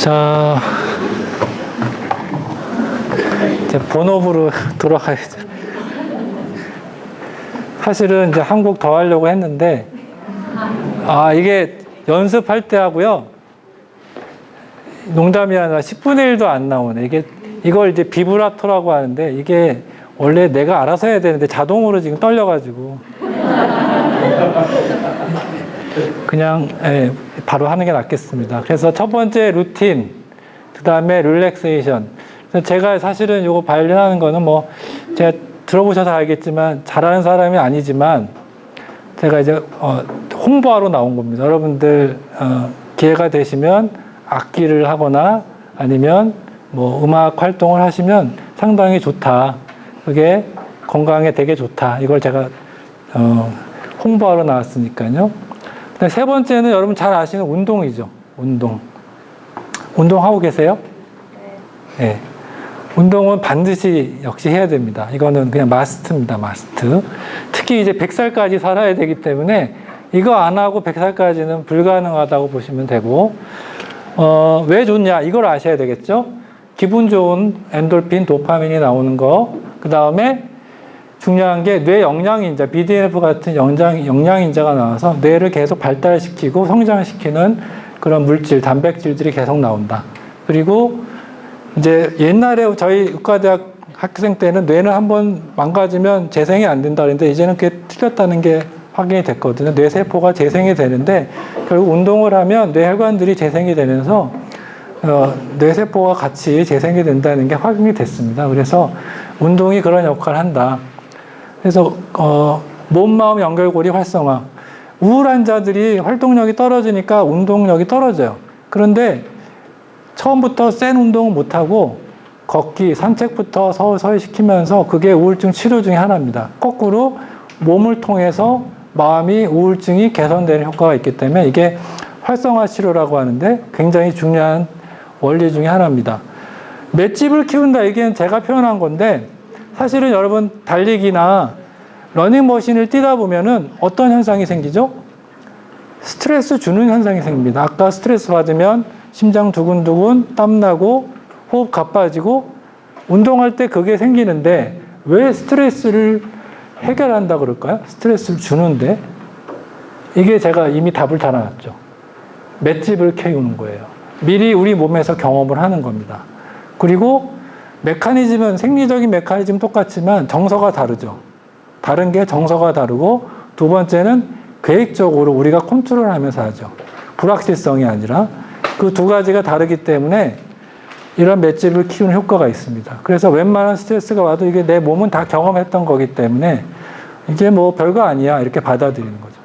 [SPEAKER 2] 자, 이제 본업으로 돌아가야죠. 사실은 이제 한 곡 더 하려고 했는데, 이게 연습할 때 하고요. 농담이 아니라 10분의 1도 안 나오네. 이걸 이제 비브라토라고 하는데, 이게 원래 내가 알아서 해야 되는데 자동으로 지금 떨려가지고. 그냥 바로 하는 게 낫겠습니다. 그래서 첫 번째 루틴, 그 다음에 릴렉세이션. 제가 사실은 이거 바이올린 하는 거는 뭐 제가 들어보셔서 알겠지만 잘하는 사람이 아니지만 제가 이제 홍보하러 나온 겁니다. 여러분들 기회가 되시면 악기를 하거나 아니면 뭐 음악 활동을 하시면 상당히 좋다. 그게 건강에 되게 좋다. 이걸 제가 홍보하러 나왔으니까요. 세 번째는 여러분 잘 아시는 운동이죠. 운동하고 계세요? 네. 운동은 반드시 역시 해야 됩니다. 이거는 그냥 마스트입니다. 마스트. 특히 이제 100살까지 살아야 되기 때문에 이거 안 하고 100살까지는 불가능하다고 보시면 되고, 왜 좋냐? 이걸 아셔야 되겠죠? 기분 좋은 엔돌핀, 도파민이 나오는 거. 그 다음에 중요한 게 뇌 영양인자, BDNF 같은 영양인자가 나와서 뇌를 계속 발달시키고 성장시키는 그런 물질, 단백질들이 계속 나온다. 그리고 이제 옛날에 저희 의과대학 학생 때는 뇌는 한번 망가지면 재생이 안 된다 그랬는데 이제는 그게 틀렸다는 게 확인이 됐거든요. 뇌세포가 재생이 되는데 결국 운동을 하면 뇌혈관들이 재생이 되면서 뇌세포와 같이 재생이 된다는 게 확인이 됐습니다. 그래서 운동이 그런 역할을 한다. 그래서 몸-마음 연결고리 활성화. 우울한 자들이 활동력이 떨어지니까 운동력이 떨어져요. 그런데 처음부터 센 운동은 못하고 걷기, 산책부터 서서히 시키면서 그게 우울증 치료 중에 하나입니다. 거꾸로 몸을 통해서 마음이 우울증이 개선되는 효과가 있기 때문에 이게 활성화 치료라고 하는데 굉장히 중요한 원리 중에 하나입니다. 맷집을 키운다, 이게 제가 표현한 건데 사실은 여러분 달리기나 러닝머신을 뛰다 보면은 어떤 현상이 생기죠? 스트레스 주는 현상이 생깁니다. 아까 스트레스 받으면 심장 두근두근, 땀나고 호흡 가빠지고 운동할 때 그게 생기는데 왜 스트레스를 해결한다 그럴까요? 스트레스를 주는데 이게 제가 이미 답을 달아놨죠. 맷집을 키우는 거예요. 미리 우리 몸에서 경험을 하는 겁니다. 그리고 메커니즘은 생리적인 메커니즘 똑같지만 정서가 다르죠. 다른 게 정서가 다르고 두 번째는 계획적으로 우리가 컨트롤하면서 하죠. 불확실성이 아니라 그 두 가지가 다르기 때문에 이런 맷집을 키우는 효과가 있습니다. 그래서 웬만한 스트레스가 와도 이게 내 몸은 다 경험했던 거기 때문에 이게 뭐 별거 아니야 이렇게 받아들이는 거죠.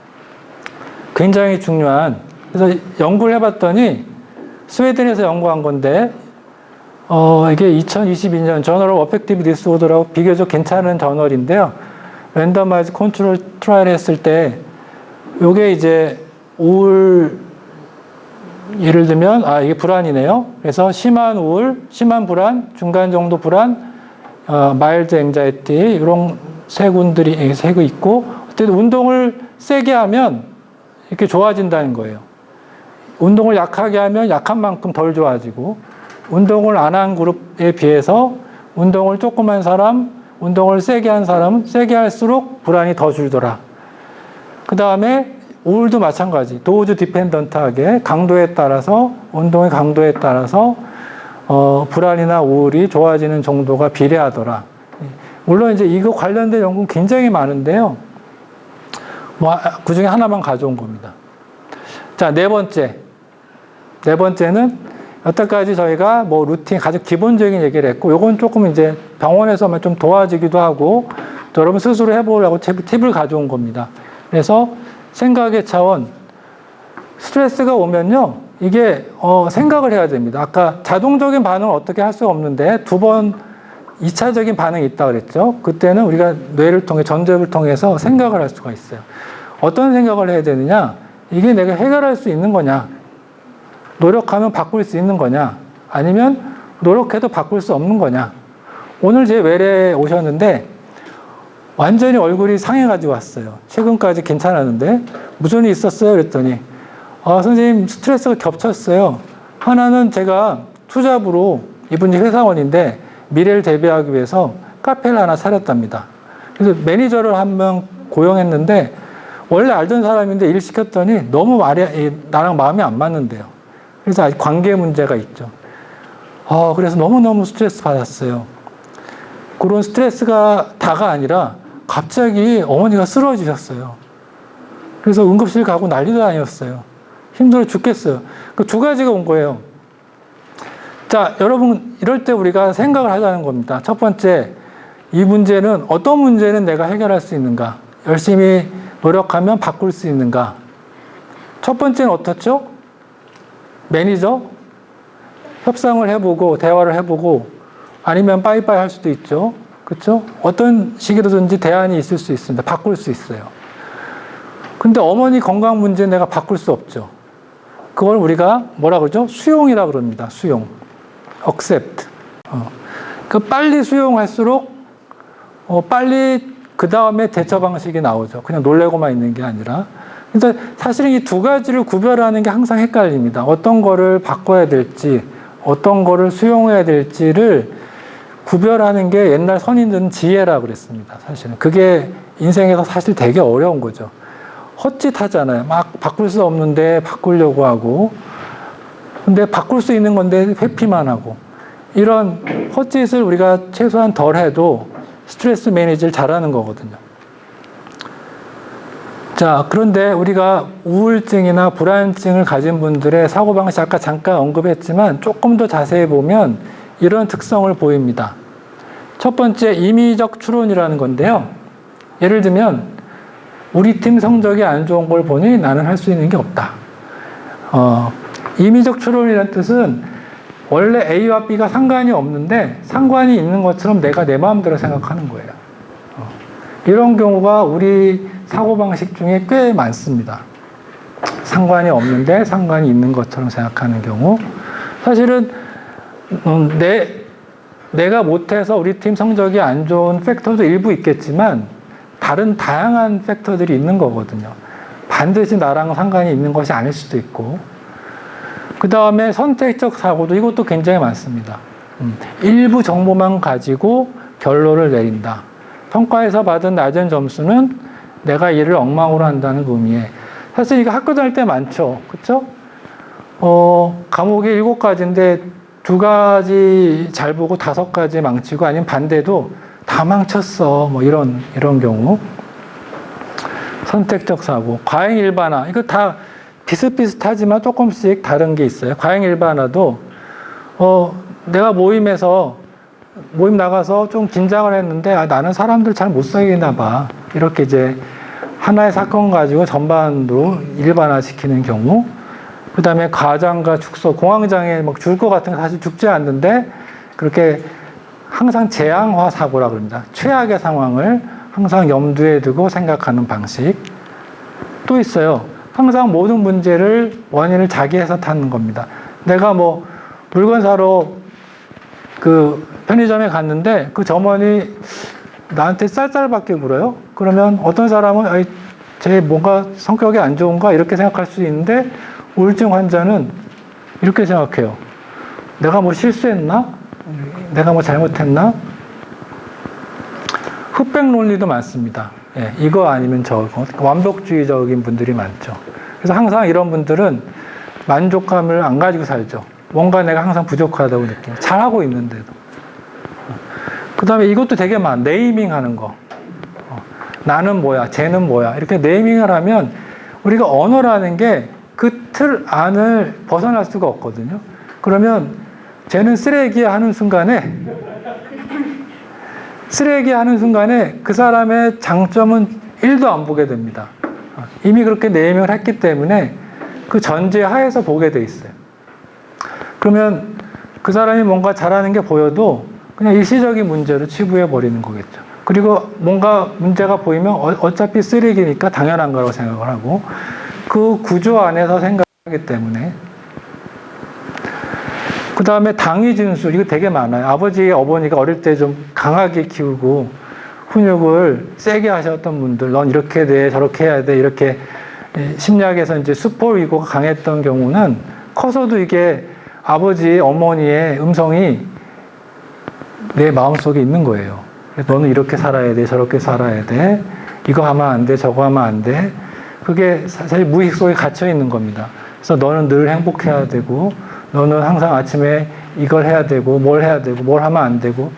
[SPEAKER 2] 굉장히 중요한, 그래서 연구를 해봤더니 스웨덴에서 연구한 건데 이게 2022년 저널 오브 어펙티브 디스오더라고 비교적 괜찮은 저널인데요. 랜덤아이즈 컨트롤 트라이얼 했을 때 요게 이제 우울, 예를 들면 이게 불안이네요. 그래서 심한 우울, 심한 불안, 중간 정도 불안, 마일드 앵자이티 이런 세군들이 세고 있고 어쨌든 운동을 세게 하면 이렇게 좋아진다는 거예요. 운동을 약하게 하면 약한 만큼 덜 좋아지고 운동을 안 한 그룹에 비해서 운동을 조금 한 사람, 운동을 세게 한 사람은 세게 할수록 불안이 더 줄더라. 그 다음에 우울도 마찬가지. 도우즈 디펜던트하게 강도에 따라서 운동의 강도에 따라서 불안이나 우울이 좋아지는 정도가 비례하더라. 물론 이제 이거 관련된 연구는 굉장히 많은데요. 뭐 그 중에 하나만 가져온 겁니다. 자, 네 번째는 여태까지 저희가 뭐 루틴 가장 기본적인 얘기를 했고, 요건 조금 이제 병원에서만 좀 도와주기도 하고 또 여러분 스스로 해보려고 팁을 가져온 겁니다. 그래서 생각의 차원, 스트레스가 오면요, 이게 생각을 해야 됩니다. 아까 자동적인 반응을 어떻게 할 수가 없는데 두 번 2차적인 반응이 있다 그랬죠. 그때는 우리가 뇌를 통해 전두엽을 통해서 생각을 할 수가 있어요. 어떤 생각을 해야 되느냐? 이게 내가 해결할 수 있는 거냐? 노력하면 바꿀 수 있는 거냐? 아니면 노력해도 바꿀 수 없는 거냐? 오늘 제 외래에 오셨는데 완전히 얼굴이 상해가지고 왔어요. 최근까지 괜찮았는데 무슨 일이 있었어요? 그랬더니 선생님 스트레스가 겹쳤어요. 하나는 제가 투잡으로, 이분이 회사원인데 미래를 대비하기 위해서 카페를 하나 차렸답니다. 그래서 매니저를 한 명 고용했는데 원래 알던 사람인데 일 시켰더니 너무 나랑 마음이 안 맞는데요. 그래서 아직 관계 문제가 있죠. 그래서 너무너무 스트레스 받았어요. 그런 스트레스가 다가 아니라 갑자기 어머니가 쓰러지셨어요. 그래서 응급실 가고 난리도 아니었어요. 힘들어 죽겠어요. 그 두 가지가 온 거예요. 자, 여러분, 이럴 때 우리가 생각을 하자는 겁니다. 첫 번째, 이 문제는 어떤 문제는 내가 해결할 수 있는가? 열심히 노력하면 바꿀 수 있는가? 첫 번째는 어떻죠? 매니저? 협상을 해보고, 대화를 해보고, 아니면 빠이빠이 할 수도 있죠. 그렇죠? 어떤 식으로든지 대안이 있을 수 있습니다. 바꿀 수 있어요. 근데 어머니 건강 문제 내가 바꿀 수 없죠. 그걸 우리가 뭐라 그러죠? 수용이라 그럽니다. 수용. accept. 그 빨리 수용할수록 빨리 그 다음에 대처 방식이 나오죠. 그냥 놀래고만 있는 게 아니라. 그래서 사실은 이 두 가지를 구별하는 게 항상 헷갈립니다. 어떤 거를 바꿔야 될지, 어떤 거를 수용해야 될지를 구별하는 게 옛날 선인들은 지혜라고 그랬습니다. 사실은. 그게 인생에서 사실 되게 어려운 거죠. 헛짓하잖아요. 막 바꿀 수 없는데 바꾸려고 하고. 근데 바꿀 수 있는 건데 회피만 하고. 이런 헛짓을 우리가 최소한 덜 해도 스트레스 매니지를 잘하는 거거든요. 자, 그런데 우리가 우울증이나 불안증을 가진 분들의 사고방식 아까 잠깐 언급했지만 조금 더 자세히 보면 이런 특성을 보입니다. 첫 번째, 임의적 추론이라는 건데요. 예를 들면 우리 팀 성적이 안 좋은 걸 보니 나는 할 수 있는 게 없다. 임의적 추론이라는 뜻은 원래 A와 B가 상관이 없는데 상관이 있는 것처럼 내가 내 마음대로 생각하는 거예요. 이런 경우가 우리 사고방식 중에 꽤 많습니다. 상관이 없는데 상관이 있는 것처럼 생각하는 경우. 사실은 내가 못해서 우리 팀 성적이 안 좋은 팩터도 일부 있겠지만 다른 다양한 팩터들이 있는 거거든요. 반드시 나랑 상관이 있는 것이 아닐 수도 있고. 그 다음에 선택적 사고도 이것도 굉장히 많습니다. 일부 정보만 가지고 결론을 내린다. 평가에서 받은 낮은 점수는 내가 일을 엉망으로 한다는 의미에. 사실 이거 학교 다닐 때 많죠. 그쵸? 과목이 7가지인데 2가지 잘 보고 5가지 망치고 아니면 반대도 다 망쳤어. 뭐 이런 경우. 선택적 사고. 과잉 일반화. 이거 다 비슷비슷하지만 조금씩 다른 게 있어요. 과잉 일반화도 내가 모임 나가서 좀 긴장을 했는데 나는 사람들 잘 못 사귀나 봐. 이렇게 이제 하나의 사건 가지고 전반으로 일반화시키는 경우. 그 다음에 과장과 축소, 공황장애 막 죽을 것 같은 거 사실 죽지 않는데 그렇게 항상 재앙화 사고라고 합니다. 최악의 상황을 항상 염두에 두고 생각하는 방식. 또 있어요. 항상 모든 문제를 원인을 자기에서 찾는 겁니다. 내가 뭐 물건 사러 그 편의점에 갔는데 그 점원이 나한테 쌀쌀밖에 물어요. 그러면 어떤 사람은 쟤 뭔가 성격이 안 좋은가 이렇게 생각할 수 있는데 우울증 환자는 이렇게 생각해요. 내가 뭐 실수했나? 내가 뭐 잘못했나? 흑백 논리도 많습니다. 예, 이거 아니면 저거. 완벽주의적인 분들이 많죠. 그래서 항상 이런 분들은 만족감을 안 가지고 살죠. 뭔가 내가 항상 부족하다고 느껴요. 잘하고 있는데도. 그 다음에 이것도 되게 네이밍 하는 거. 나는 뭐야, 쟤는 뭐야. 이렇게 네이밍을 하면 우리가 언어라는 게 그 틀 안을 벗어날 수가 없거든요. 그러면 쟤는 쓰레기야 하는 순간에 그 사람의 장점은 1도 안 보게 됩니다. 이미 그렇게 네이밍을 했기 때문에 그 전제 하에서 보게 돼 있어요. 그러면 그 사람이 뭔가 잘하는 게 보여도 그냥 일시적인 문제로 치부해 버리는 거겠죠. 그리고 뭔가 문제가 보이면 어차피 쓰레기니까 당연한 거라고 생각을 하고 그 구조 안에서 생각하기 때문에. 그 다음에 당위 진술, 이거 되게 많아요. 아버지, 어머니가 어릴 때 좀 강하게 키우고 훈육을 세게 하셨던 분들, 넌 이렇게 돼, 저렇게 해야 돼, 이렇게 심리학에서 이제 슈퍼이고가 강했던 경우는 커서도 이게 아버지, 어머니의 음성이 내 마음속에 있는 거예요. 너는 이렇게 살아야 돼, 저렇게 살아야 돼, 이거 하면 안 돼, 저거 하면 안 돼. 그게 사실 무의식 속에 갇혀 있는 겁니다. 그래서 너는 늘 행복해야 되고, 너는 항상 아침에 이걸 해야 되고, 뭘 해야 되고, 뭘 하면 안 되고,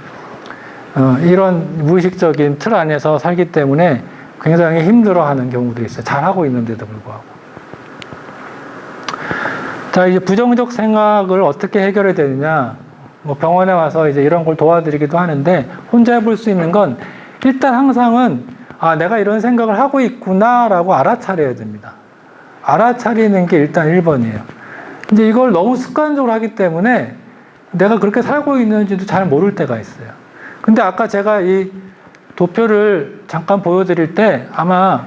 [SPEAKER 2] 이런 무의식적인 틀 안에서 살기 때문에 굉장히 힘들어하는 경우도 있어요. 잘하고 있는데도 불구하고. 자, 이제 부정적 생각을 어떻게 해결해야 되느냐. 뭐 병원에 와서 이제 이런 걸 도와드리기도 하는데, 혼자 해볼 수 있는 건 일단 항상은 아, 내가 이런 생각을 하고 있구나라고 알아차려야 됩니다. 알아차리는 게 일단 1번이에요. 근데 이걸 너무 습관적으로 하기 때문에 내가 그렇게 살고 있는지도 잘 모를 때가 있어요. 근데 아까 제가 이 도표를 잠깐 보여드릴 때 아마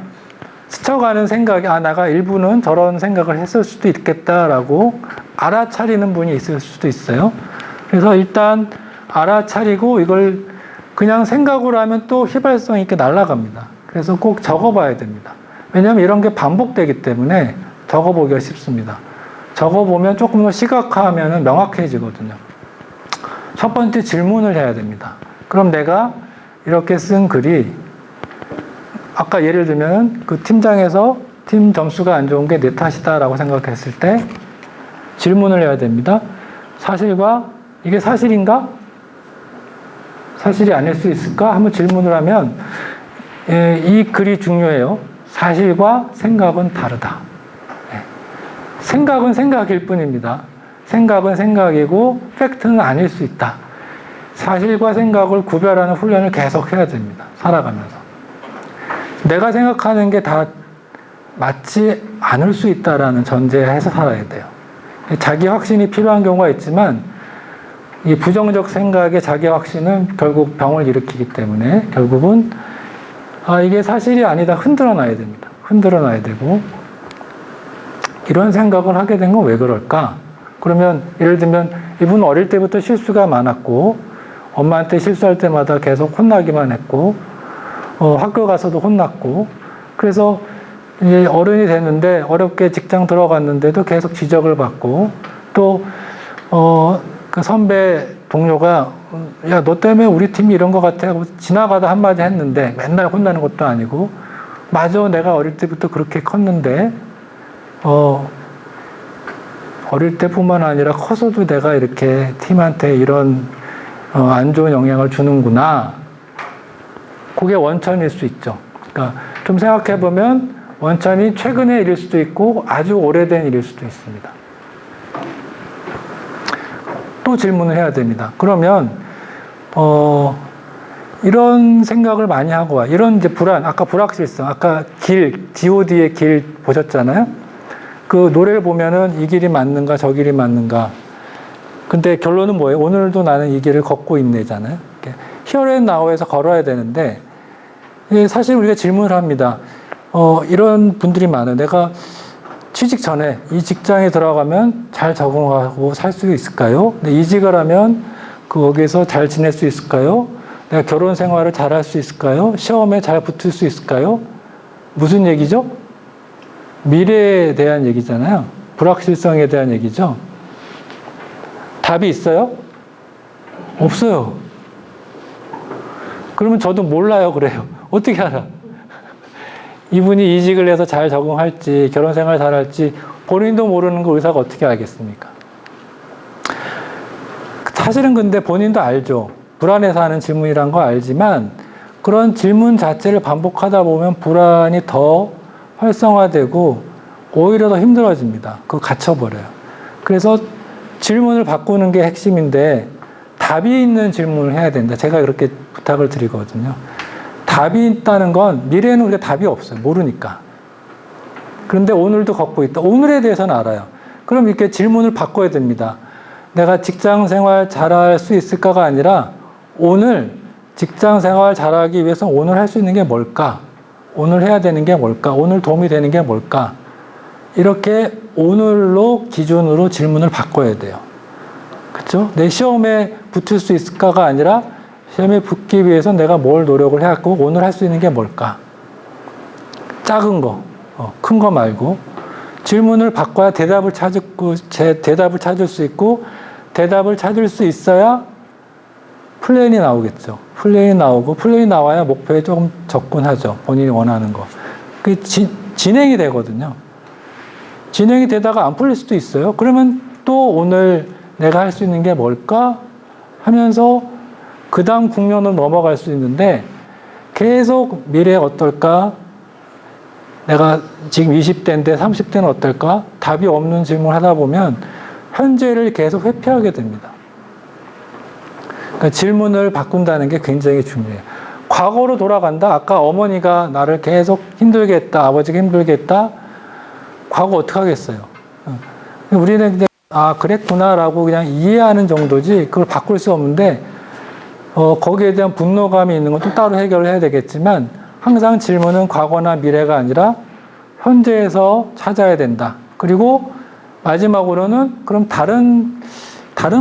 [SPEAKER 2] 스쳐가는 생각이 아, 내가 일부는 저런 생각을 했을 수도 있겠다라고 알아차리는 분이 있을 수도 있어요. 그래서 일단 알아차리고 이걸 그냥 생각으로 하면 또 휘발성 있게 날아갑니다. 그래서 꼭 적어봐야 됩니다. 왜냐하면 이런 게 반복되기 때문에 적어보기가 쉽습니다. 적어보면 조금 더 시각화하면 명확해지거든요. 첫 번째 질문을 해야 됩니다. 그럼 내가 이렇게 쓴 글이 아까 예를 들면 그 팀장에서 팀 점수가 안 좋은 게 내 탓이다라고 생각했을 때 질문을 해야 됩니다. 사실과 이게 사실인가? 사실이 아닐 수 있을까? 한번 질문을 하면 이 글이 중요해요. 사실과 생각은 다르다. 생각은 생각일 뿐입니다. 생각은 생각이고 팩트는 아닐 수 있다. 사실과 생각을 구별하는 훈련을 계속 해야 됩니다. 살아가면서. 내가 생각하는 게 다 맞지 않을 수 있다라는 전제에서 살아야 돼요. 자기 확신이 필요한 경우가 있지만 이 부정적 생각의 자기 확신은 결국 병을 일으키기 때문에 결국은 아, 이게 사실이 아니다. 흔들어 놔야 됩니다. 흔들어 놔야 되고 이런 생각을 하게 된 건 왜 그럴까? 그러면 예를 들면 이분은 어릴 때부터 실수가 많았고 엄마한테 실수할 때마다 계속 혼나기만 했고 학교 가서도 혼났고 그래서 이제 어른이 됐는데 어렵게 직장 들어갔는데도 계속 지적을 받고 또 그 선배 동료가 야, 너 때문에 우리 팀이 이런 것 같아 하고 지나가다 한마디 했는데 맨날 혼나는 것도 아니고 맞아 내가 어릴 때부터 그렇게 컸는데 어릴 때뿐만 아니라 커서도 내가 이렇게 팀한테 이런 안 좋은 영향을 주는구나. 그게 원천일 수 있죠. 그러니까 좀 생각해 보면 원천이 최근의 일일 수도 있고 아주 오래된 일일 수도 있습니다. 또 질문을 해야 됩니다. 그러면 이런 생각을 많이 하고 와. 이런 이제 불안, 아까 불확실성, 아까 길, G.O.D의 길 보셨잖아요. 그 노래를 보면은 이 길이 맞는가 저 길이 맞는가. 근데 결론은 뭐예요? 오늘도 나는 이 길을 걷고 있네잖아요. Here and Now에서 걸어야 되는데 사실 우리가 질문을 합니다. 이런 분들이 많아요. 내가 취직 전에 이 직장에 들어가면 잘 적응하고 살 수 있을까요? 이직을 하면 거기에서 잘 지낼 수 있을까요? 내가 결혼 생활을 잘 할 수 있을까요? 시험에 잘 붙을 수 있을까요? 무슨 얘기죠? 미래에 대한 얘기잖아요. 불확실성에 대한 얘기죠. 답이 있어요? 없어요. 그러면 저도 몰라요. 그래요. 어떻게 알아? 이분이 이직을 해서 잘 적응할지 결혼 생활 잘할지 본인도 모르는 걸 의사가 어떻게 알겠습니까? 사실은 근데 본인도 알죠. 불안해서 하는 질문이란 거 알지만 그런 질문 자체를 반복하다 보면 불안이 더 활성화되고 오히려 더 힘들어집니다. 그거 갇혀버려요. 그래서 질문을 바꾸는 게 핵심인데 답이 있는 질문을 해야 된다. 제가 그렇게 부탁을 드리거든요. 답이 있다는 건 미래에는 우리가 답이 없어요. 모르니까. 그런데 오늘도 걷고 있다. 오늘에 대해서는 알아요. 그럼 이렇게 질문을 바꿔야 됩니다. 내가 직장 생활 잘할 수 있을까가 아니라 오늘 직장 생활 잘하기 위해서 오늘 할 수 있는 게 뭘까? 오늘 해야 되는 게 뭘까? 오늘 도움이 되는 게 뭘까? 이렇게 오늘로 기준으로 질문을 바꿔야 돼요. 그렇죠? 내 시험에 붙을 수 있을까가 아니라 시험에 붙기 위해서 내가 뭘 노력을 해왔고 오늘 할 수 있는 게 뭘까? 작은 거, 큰 거 말고 질문을 바꿔야 대답을 찾을 수 있고 대답을 찾을 수 있어야 플랜이 나오겠죠. 플랜이 나오고 플랜이 나와야 목표에 조금 접근하죠. 본인이 원하는 거. 그게 진행이 되거든요. 진행이 되다가 안 풀릴 수도 있어요. 그러면 또 오늘 내가 할 수 있는 게 뭘까? 하면서 그 다음 국면으로 넘어갈 수 있는데 계속 미래에 어떨까? 내가 지금 20대인데 30대는 어떨까? 답이 없는 질문을 하다 보면 현재를 계속 회피하게 됩니다. 그러니까 질문을 바꾼다는 게 굉장히 중요해요. 과거로 돌아간다? 아까 어머니가 나를 계속 힘들게 했다. 아버지가 힘들게 했다. 과거 어떻게 하겠어요? 우리는 그냥 아 그랬구나라고 그냥 이해하는 정도지 그걸 바꿀 수 없는데 거기에 대한 분노감이 있는 건 또 따로 해결을 해야 되겠지만 항상 질문은 과거나 미래가 아니라 현재에서 찾아야 된다. 그리고 마지막으로는 그럼 다른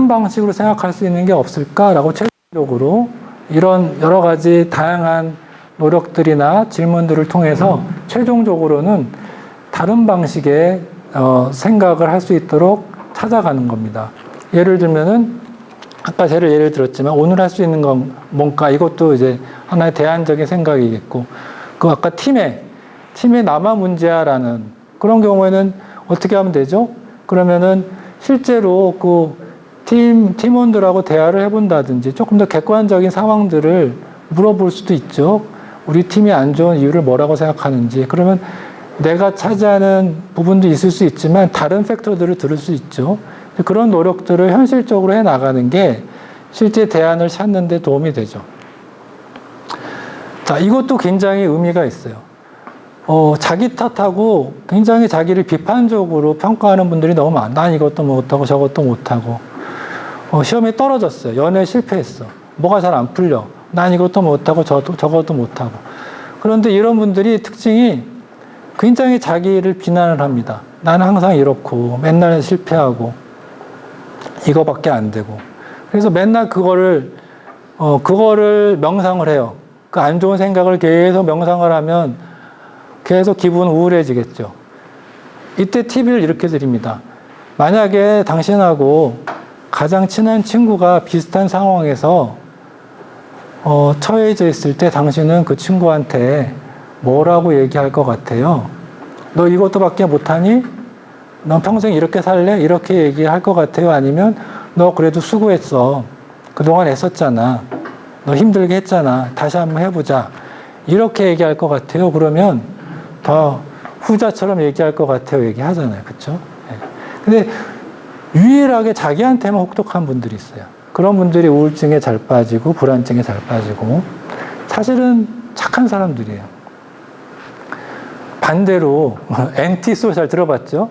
[SPEAKER 2] 방식으로 생각할 수 있는 게 없을까라고 최종적으로 이런 여러 가지 다양한 노력들이나 질문들을 통해서 최종적으로는 다른 방식의 생각을 할 수 있도록 찾아가는 겁니다. 예를 들면은 아까 예를 들었지만 오늘 할 수 있는 건 뭔가 이것도 이제 하나의 대안적인 생각이겠고 그 아까 팀의 남아 문제야라는 그런 경우에는 어떻게 하면 되죠? 그러면은 실제로 그 팀원들하고 대화를 해본다든지 조금 더 객관적인 상황들을 물어볼 수도 있죠. 우리 팀이 안 좋은 이유를 뭐라고 생각하는지. 그러면 내가 차지하는 부분도 있을 수 있지만 다른 팩터들을 들을 수 있죠. 그런 노력들을 현실적으로 해 나가는 게 실제 대안을 찾는 데 도움이 되죠. 자, 이것도 굉장히 의미가 있어요. 자기 탓하고 굉장히 자기를 비판적으로 평가하는 분들이 너무 많아. 난 이것도 못하고 저것도 못하고. 시험에 떨어졌어요. 연애에 실패했어. 뭐가 잘 안 풀려. 난 이것도 못하고 저것도 못하고. 그런데 이런 분들이 특징이 굉장히 자기를 비난을 합니다. 나는 항상 이렇고 맨날 실패하고 이거밖에 안 되고. 그래서 맨날 그거를 명상을 해요. 그 안 좋은 생각을 계속 명상을 하면 계속 기분 우울해지겠죠. 이때 팁을 이렇게 드립니다. 만약에 당신하고 가장 친한 친구가 비슷한 상황에서 처해져 있을 때 당신은 그 친구한테 뭐라고 얘기할 것 같아요? 너 이것도밖에 못하니? 넌 평생 이렇게 살래? 이렇게 얘기할 것 같아요? 아니면 너 그래도 수고했어. 그동안 애썼잖아. 너 힘들게 했잖아. 다시 한번 해보자. 이렇게 얘기할 것 같아요? 그러면 더 후자처럼 얘기할 것 같아요. 얘기하잖아요. 그쵸? 근데 유일하게 자기한테만 혹독한 분들이 있어요. 그런 분들이 우울증에 잘 빠지고 불안증에 잘 빠지고 사실은 착한 사람들이에요. 반대로 엔티소셜 들어봤죠?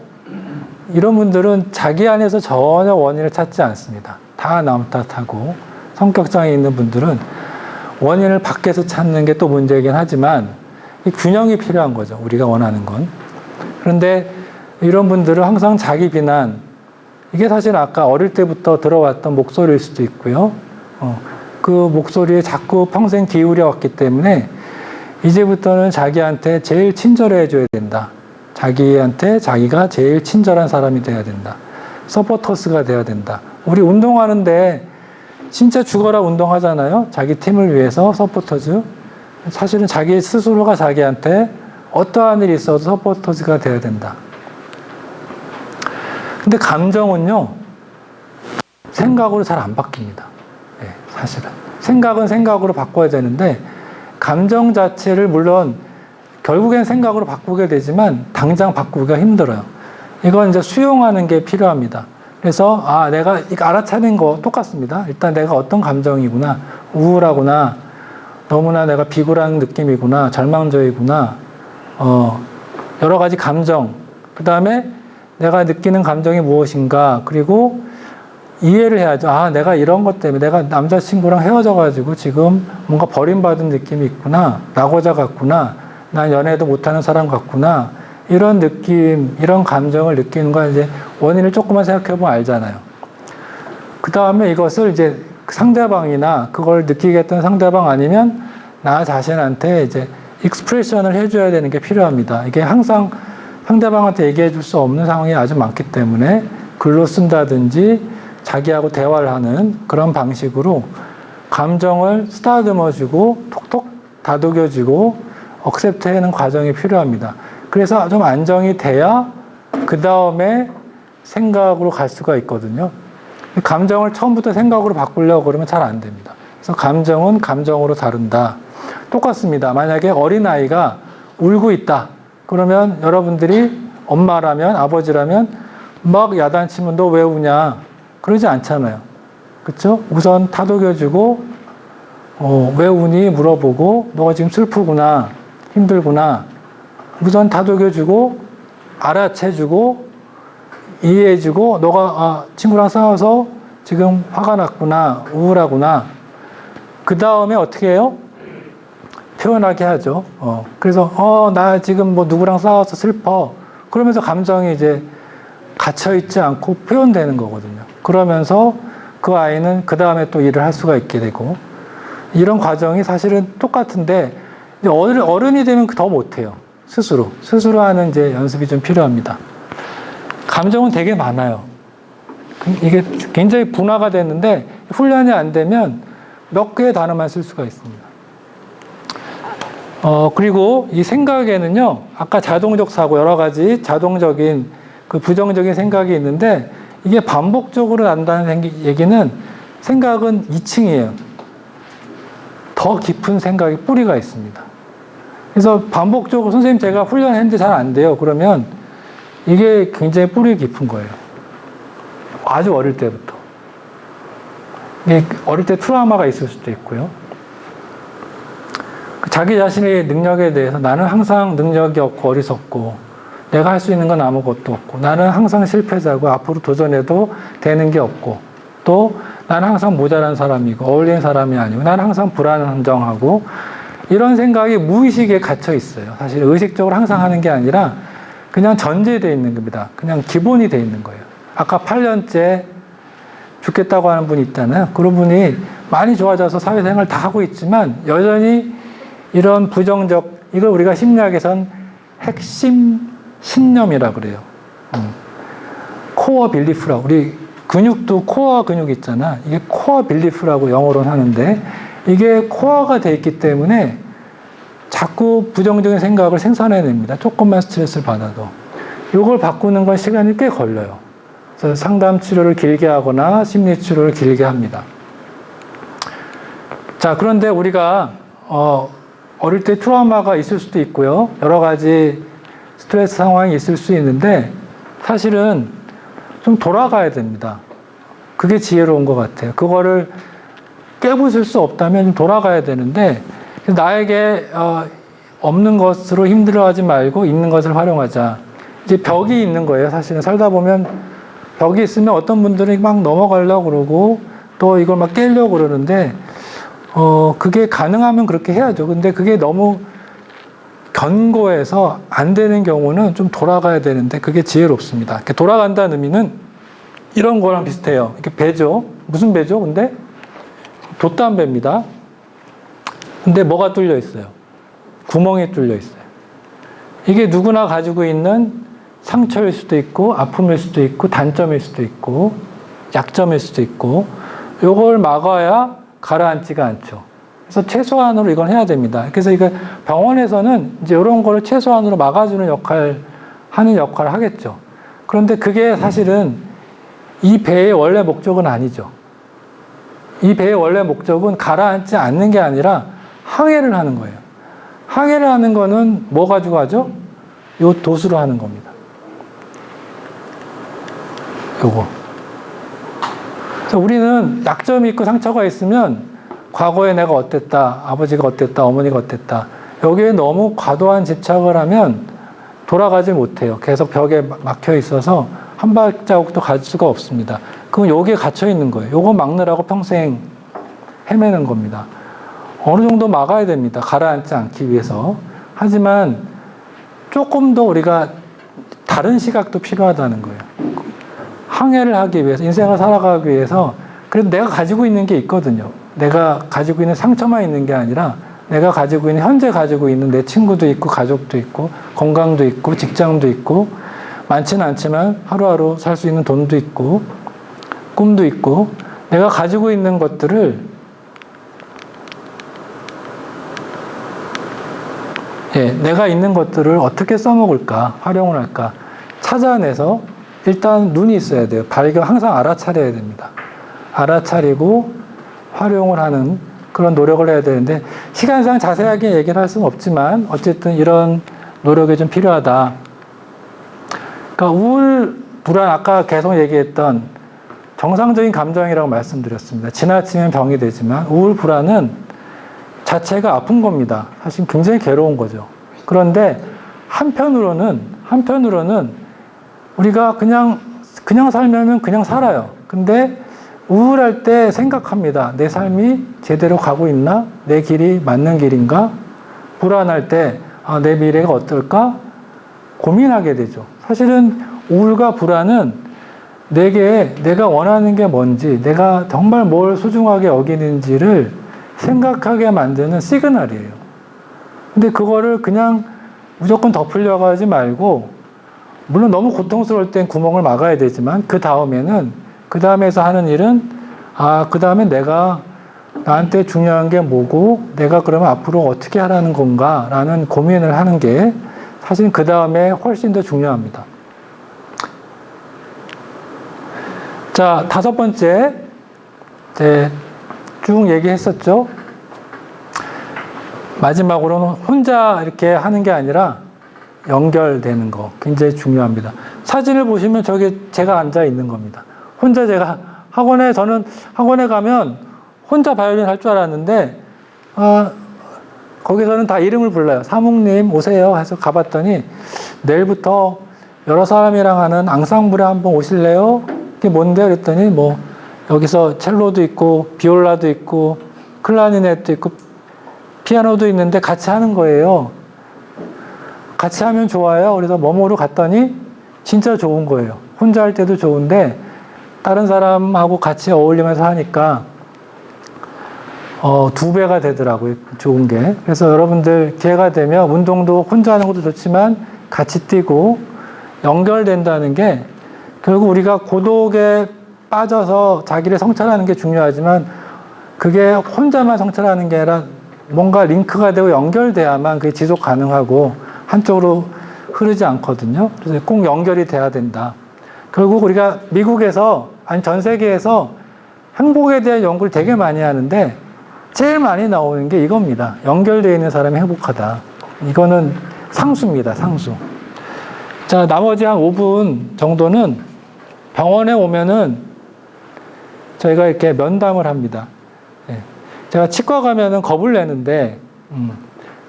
[SPEAKER 2] 이런 분들은 자기 안에서 전혀 원인을 찾지 않습니다. 다 남 탓하고 성격장애 있는 분들은 원인을 밖에서 찾는 게 또 문제이긴 하지만 이 균형이 필요한 거죠. 우리가 원하는 건. 그런데 이런 분들은 항상 자기 비난 이게 사실 아까 어릴 때부터 들어왔던 목소리일 수도 있고요. 그 목소리에 자꾸 평생 기울여 왔기 때문에 이제부터는 자기한테 제일 친절해 줘야 된다. 자기한테 자기가 제일 친절한 사람이 돼야 된다. 서포터스가 돼야 된다. 우리 운동하는데 진짜 죽어라 운동하잖아요. 자기 팀을 위해서 서포터즈. 사실은 자기 스스로가 자기한테 어떠한 일이 있어도 서포터즈가 돼야 된다. 근데 감정은요, 생각으로 잘 안 바뀝니다. 네, 사실은. 생각은 생각으로 바꿔야 되는데, 감정 자체를 물론 결국엔 생각으로 바꾸게 되지만, 당장 바꾸기가 힘들어요. 이건 이제 수용하는 게 필요합니다. 그래서, 내가 이거 알아차린 거 똑같습니다. 일단 내가 어떤 감정이구나, 우울하구나, 너무나 내가 비굴한 느낌이구나, 절망적이구나, 여러 가지 감정, 그 다음에 내가 느끼는 감정이 무엇인가, 그리고 이해를 해야죠. 내가 이런 것 때문에 내가 남자친구랑 헤어져가지고 지금 뭔가 버림받은 느낌이 있구나, 낙오자 같구나, 난 연애도 못하는 사람 같구나, 이런 느낌, 이런 감정을 느끼는 거 이제 원인을 조금만 생각해보면 알잖아요. 그 다음에 이것을 이제 상대방이나 그걸 느끼게 했던 상대방 아니면 나 자신한테 이제 익스프레션을 해줘야 되는 게 필요합니다. 이게 항상 상대방한테 얘기해 줄 수 없는 상황이 아주 많기 때문에 글로 쓴다든지 자기하고 대화를 하는 그런 방식으로 감정을 쓰다듬어주고 톡톡 다독여주고 억셉트하는 과정이 필요합니다. 그래서 좀 안정이 돼야 그 다음에 생각으로 갈 수가 있거든요. 감정을 처음부터 생각으로 바꾸려고 그러면 잘 안 됩니다. 그래서 감정은 감정으로 다룬다. 똑같습니다. 만약에 어린아이가 울고 있다. 그러면 여러분들이 엄마라면, 아버지라면 막 야단치면 너 왜 우냐? 그러지 않잖아요. 그렇죠? 우선 다독여주고 왜 우니? 물어보고 너가 지금 슬프구나, 힘들구나. 우선 다독여주고 알아채주고 이해해주고 너가 친구랑 싸워서 지금 화가 났구나, 우울하구나. 그 다음에 어떻게 해요? 표현하게 하죠. 그래서 나 지금 뭐 누구랑 싸워서 슬퍼. 그러면서 감정이 이제 갇혀있지 않고 표현되는 거거든요. 그러면서 그 아이는 그 다음에 또 일을 할 수가 있게 되고, 이런 과정이 사실은 똑같은데 이제 어른이 되면 더 못해요. 스스로 하는 이제 연습이 좀 필요합니다. 감정은 되게 많아요. 이게 굉장히 분화가 됐는데 훈련이 안 되면 몇 개의 단어만 쓸 수가 있습니다. 그리고 이 생각에는요, 아까 자동적 사고, 여러 가지 자동적인 그 부정적인 생각이 있는데, 이게 반복적으로 난다는 얘기는 생각은 2층이에요. 더 깊은 생각이 뿌리가 있습니다. 그래서 반복적으로 선생님 제가 훈련했는데 잘 안 돼요. 그러면 이게 굉장히 뿌리 깊은 거예요. 아주 어릴 때부터. 이게 어릴 때 트라우마가 있을 수도 있고요. 자기 자신의 능력에 대해서 나는 항상 능력이 없고 어리석고 내가 할 수 있는 건 아무것도 없고 나는 항상 실패자고 앞으로 도전해도 되는 게 없고 또 나는 항상 모자란 사람이고 어울리는 사람이 아니고 나는 항상 불안정하고 이런 생각이 무의식에 갇혀 있어요. 사실 의식적으로 항상 하는 게 아니라 그냥 전제되어 있는 겁니다. 그냥 기본이 되어 있는 거예요. 아까 8년째 죽겠다고 하는 분이 있잖아요. 그런 분이 많이 좋아져서 사회생활 다 하고 있지만 여전히 이런 부정적, 이걸 우리가 심리학에선 핵심 신념이라 그래요. 코어 빌리프라고, 우리 근육도 코어 근육 있잖아. 이게 코어 빌리프라고 영어로는 하는데 이게 코어가 돼 있기 때문에 자꾸 부정적인 생각을 생산해냅니다. 조금만 스트레스를 받아도. 이걸 바꾸는 건 시간이 꽤 걸려요. 그래서 상담 치료를 길게 하거나 심리 치료를 길게 합니다. 자, 그런데 우리가 어릴 때 트라우마가 있을 수도 있고요. 여러 가지 스트레스 상황이 있을 수 있는데 사실은 좀 돌아가야 됩니다. 그게 지혜로운 것 같아요. 그거를 깨부술 수 없다면 좀 돌아가야 되는데 나에게 없는 것으로 힘들어하지 말고 있는 것을 활용하자. 이제 벽이 있는 거예요. 사실은 살다 보면 벽이 있으면 어떤 분들은 막 넘어가려고 그러고 또 이걸 막 깨려고 그러는데 그게 가능하면 그렇게 해야죠. 근데 그게 너무 견고해서 안 되는 경우는 좀 돌아가야 되는데 그게 지혜롭습니다. 이렇게 돌아간다는 의미는 이런 거랑 비슷해요. 이렇게 배죠. 무슨 배죠? 근데 돛담배입니다. 근데 뭐가 뚫려 있어요? 구멍이 뚫려 있어요. 이게 누구나 가지고 있는 상처일 수도 있고 아픔일 수도 있고 단점일 수도 있고 약점일 수도 있고 요걸 막아야 가라앉지가 않죠. 그래서 최소한으로 이건 해야 됩니다. 그래서 이거 병원에서는 이제 이런 거를 최소한으로 막아주는 하는 역할을 하겠죠. 그런데 그게 사실은 이 배의 원래 목적은 아니죠. 이 배의 원래 목적은 가라앉지 않는 게 아니라 항해를 하는 거예요. 항해를 하는 거는 뭐 가지고 하죠? 요 돛으로 하는 겁니다. 요거. 그래서 우리는 약점이 있고 상처가 있으면 과거에 내가 어땠다, 아버지가 어땠다, 어머니가 어땠다. 여기에 너무 과도한 집착을 하면 돌아가지 못해요. 계속 벽에 막혀 있어서 한 발자국도 갈 수가 없습니다. 그럼 여기에 갇혀 있는 거예요. 요거 막느라고 평생 헤매는 겁니다. 어느 정도 막아야 됩니다. 가라앉지 않기 위해서. 하지만 조금 더 우리가 다른 시각도 필요하다는 거예요. 항해를 하기 위해서, 인생을 살아가기 위해서 그래도 내가 가지고 있는 게 있거든요. 내가 가지고 있는 상처만 있는 게 아니라 내가 가지고 있는, 현재 가지고 있는 내 친구도 있고 가족도 있고 건강도 있고 직장도 있고 많지는 않지만 하루하루 살 수 있는 돈도 있고 꿈도 있고 내가 가지고 있는 것들을 내가 있는 것들을 어떻게 써먹을까, 활용을 할까 찾아내서 일단 눈이 있어야 돼요. 항상 알아차려야 됩니다. 알아차리고 활용을 하는 그런 노력을 해야 되는데 시간상 자세하게 얘기를 할 수는 없지만 어쨌든 이런 노력이 좀 필요하다. 그러니까 우울, 불안, 아까 계속 얘기했던 정상적인 감정이라고 말씀드렸습니다. 지나치면 병이 되지만 우울, 불안은 자체가 아픈 겁니다. 사실 굉장히 괴로운 거죠. 그런데 한편으로는 우리가 그냥 살면 그냥 살아요. 근데 우울할 때 생각합니다. 내 삶이 제대로 가고 있나? 내 길이 맞는 길인가? 불안할 때 내 미래가 어떨까? 고민하게 되죠. 사실은 우울과 불안은 내가 원하는 게 뭔지, 내가 정말 뭘 소중하게 여기는지를 생각하게 만드는 시그널이에요. 근데 그거를 그냥 무조건 덮으려고 하지 말고, 물론 너무 고통스러울 땐 구멍을 막아야 되지만, 그 다음에서 하는 일은, 그 다음에 내가 나한테 중요한 게 뭐고, 내가 그러면 앞으로 어떻게 하라는 건가, 라는 고민을 하는 게 사실 그 다음에 훨씬 더 중요합니다. 자, 5번째, 쭉 얘기했었죠. 마지막으로는 혼자 이렇게 하는 게 아니라 연결되는 거 굉장히 중요합니다. 사진을 보시면 저기 제가 앉아 있는 겁니다. 혼자 저는 학원에 가면 혼자 바이올린 할 줄 알았는데, 거기서는 다 이름을 불러요. 사묵님 오세요 해서 가봤더니, 내일부터 여러 사람이랑 하는 앙상블에 한번 오실래요? 이게 뭔데요? 그랬더니 뭐 여기서 첼로도 있고 비올라도 있고 클라리넷도 있고 피아노도 있는데 같이 하는 거예요. 같이 하면 좋아요. 그래서 뭐뭐로 갔더니 진짜 좋은 거예요. 혼자 할 때도 좋은데 다른 사람하고 같이 어울리면서 하니까 2배가 되더라고요. 좋은 게. 그래서 여러분들 기회가 되면 운동도 혼자 하는 것도 좋지만 같이 뛰고 연결된다는 게, 결국 우리가 고독에 빠져서 자기를 성찰하는 게 중요하지만 그게 혼자만 성찰하는 게 아니라 뭔가 링크가 되고 연결돼야만 그게 지속 가능하고 한쪽으로 흐르지 않거든요. 그래서 꼭 연결이 돼야 된다. 결국 우리가 미국에서, 아니 전 세계에서 행복에 대한 연구를 되게 많이 하는데 제일 많이 나오는 게 이겁니다. 연결되어 있는 사람이 행복하다. 이거는 상수입니다. 상수. 자, 나머지 한 5분 정도는 병원에 오면은 저희가 이렇게 면담을 합니다. 제가 치과 가면은 겁을 내는데,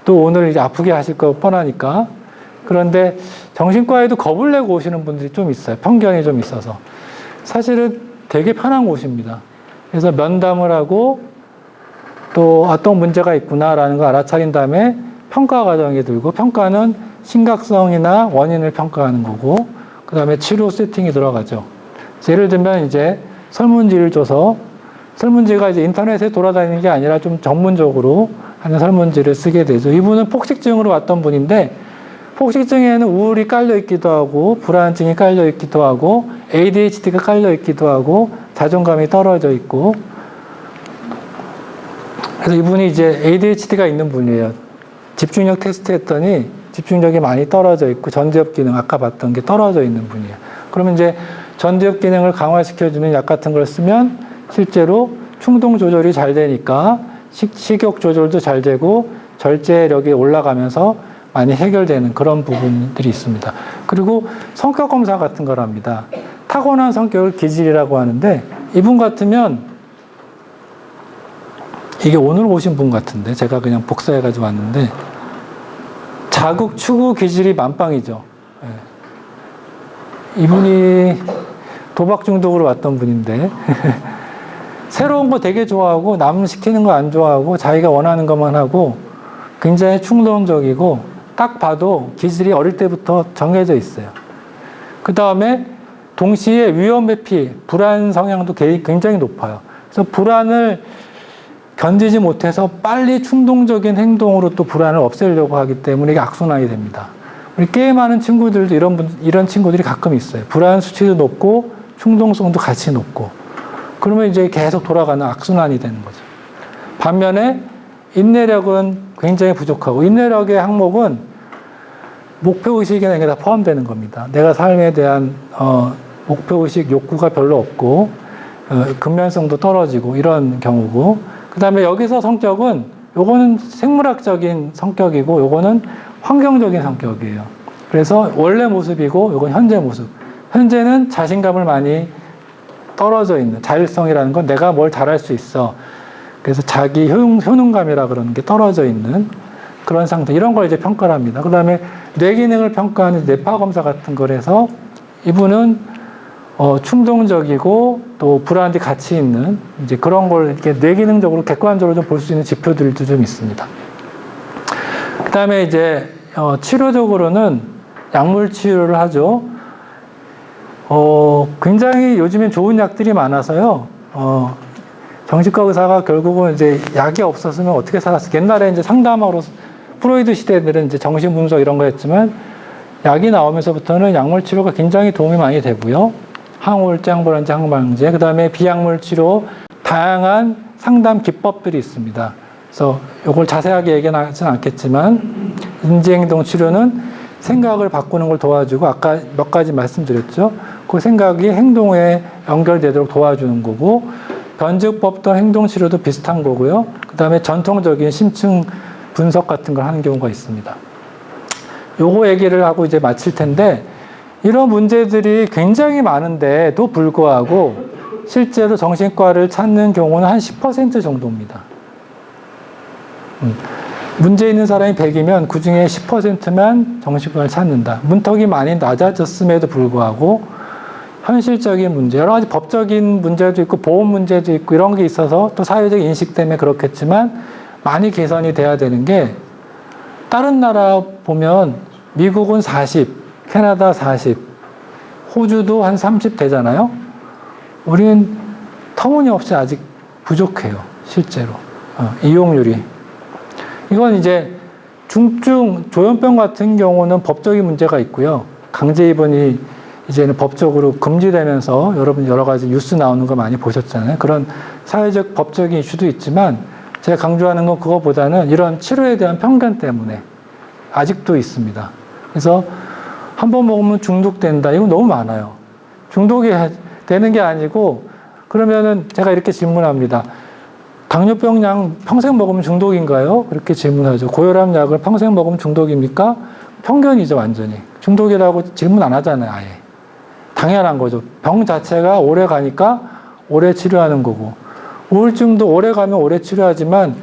[SPEAKER 2] 또 오늘 이제 아프게 하실 거 뻔하니까. 그런데 정신과에도 겁을 내고 오시는 분들이 좀 있어요. 편견이 좀 있어서. 사실은 되게 편한 곳입니다. 그래서 면담을 하고 또 어떤 문제가 있구나라는 걸 알아차린 다음에 평가 과정에 들고, 평가는 심각성이나 원인을 평가하는 거고, 그 다음에 치료 세팅이 들어가죠. 예를 들면 이제 설문지를 줘서, 설문지가 이제 인터넷에 돌아다니는 게 아니라 좀 전문적으로 하는 설문지를 쓰게 되죠. 이분은 폭식증으로 왔던 분인데, 폭식증에는 우울이 깔려 있기도 하고, 불안증이 깔려 있기도 하고, ADHD가 깔려 있기도 하고, 자존감이 떨어져 있고, 그래서 이분이 이제 ADHD가 있는 분이에요. 집중력 테스트 했더니 집중력이 많이 떨어져 있고, 전두엽 기능, 아까 봤던 게 떨어져 있는 분이에요. 그러면 이제 전두엽 기능을 강화시켜주는 약 같은 걸 쓰면 실제로 충동 조절이 잘 되니까 식욕 조절도 잘 되고 절제력이 올라가면서 많이 해결되는 그런 부분들이 있습니다. 그리고 성격 검사 같은 걸 합니다. 타고난 성격을 기질이라고 하는데, 이분 같으면, 이게 오늘 오신 분 같은데 제가 그냥 복사해가지고 왔는데, 자극 추구 기질이 만빵이죠. 이분이 도박 중독으로 왔던 분인데 새로운 거 되게 좋아하고 남 시키는 거 안 좋아하고 자기가 원하는 것만 하고 굉장히 충동적이고, 딱 봐도 기질이 어릴 때부터 정해져 있어요. 그 다음에 동시에 위험 회피, 불안 성향도 굉장히 높아요. 그래서 불안을 견디지 못해서 빨리 충동적인 행동으로 또 불안을 없애려고 하기 때문에 이게 악순환이 됩니다. 우리 게임하는 친구들도 이런 친구들이 가끔 있어요. 불안 수치도 높고 충동성도 같이 높고, 그러면 이제 계속 돌아가는 악순환이 되는 거죠. 반면에 인내력은 굉장히 부족하고, 인내력의 항목은 목표의식이나 이게 다 포함되는 겁니다. 내가 삶에 대한 목표의식, 욕구가 별로 없고, 근면성도 떨어지고 이런 경우고, 그 다음에 여기서 성격은, 요거는 생물학적인 성격이고, 요거는 환경적인 성격이에요. 그래서 원래 모습이고 이건 현재 모습. 현재는 자신감을 많이 떨어져 있는 자율성이라는 건 내가 뭘 잘할 수 있어. 그래서 자기 효능감이라 그러는 게 떨어져 있는 그런 상태. 이런 걸 이제 평가를 합니다. 그 다음에 뇌 기능을 평가하는 뇌파 검사 같은 걸 해서 이분은 충동적이고 또 불안이 같이 있는 이제 그런 걸 이렇게 뇌 기능적으로 객관적으로 좀 볼 수 있는 지표들도 좀 있습니다. 그 다음에 이제 치료적으로는 약물 치료를 하죠. 굉장히 요즘엔 좋은 약들이 많아서요. 정신과 의사가 결국은 이제 약이 없었으면 어떻게 살았을까? 옛날에 이제 상담하러 프로이드 시대들은 이제 정신분석 이런 거 했지만 약이 나오면서부터는 약물 치료가 굉장히 도움이 많이 되고요. 항우울제, 항불안제, 항방제, 그 다음에 비약물 치료, 다양한 상담 기법들이 있습니다. 그래서 이걸 자세하게 얘기는 하진 않겠지만 인지행동 치료는 생각을 바꾸는 걸 도와주고 아까 몇 가지 말씀드렸죠. 그 생각이 행동에 연결되도록 도와주는 거고 변증법도 행동치료도 비슷한 거고요. 그 다음에 전통적인 심층 분석 같은 걸 하는 경우가 있습니다. 요거 얘기를 하고 이제 마칠 텐데 이런 문제들이 굉장히 많은데도 불구하고 실제로 정신과를 찾는 경우는 한 10% 정도입니다. 문제 있는 사람이 100이면 그 중에 10%만 정신과를 찾는다. 문턱이 많이 낮아졌음에도 불구하고 현실적인 문제, 여러 가지 법적인 문제도 있고 보험 문제도 있고 이런 게 있어서 또 사회적 인식 때문에 그렇겠지만 많이 개선이 돼야 되는 게 다른 나라 보면 미국은 40, 캐나다 40, 호주도 한 30 되잖아요. 우리는 터무니없이 아직 부족해요. 실제로. 이용률이. 이건 이제 중증 조현병 같은 경우는 법적인 문제가 있고요. 강제 입원이 이제는 법적으로 금지되면서 여러분 여러 가지 뉴스 나오는 거 많이 보셨잖아요. 그런 사회적 법적인 이슈도 있지만 제가 강조하는 건 그거보다는 이런 치료에 대한 편견 때문에 아직도 있습니다. 그래서 한 번 먹으면 중독된다. 이건 너무 많아요. 중독이 되는 게 아니고 그러면은 제가 이렇게 질문합니다. 당뇨병 약 평생 먹으면 중독인가요? 그렇게 질문하죠. 고혈압 약을 평생 먹으면 중독입니까? 편견이죠, 완전히. 중독이라고 질문 안 하잖아요, 아예. 당연한 거죠. 병 자체가 오래 가니까 오래 치료하는 거고. 우울증도 오래 가면 오래 치료하지만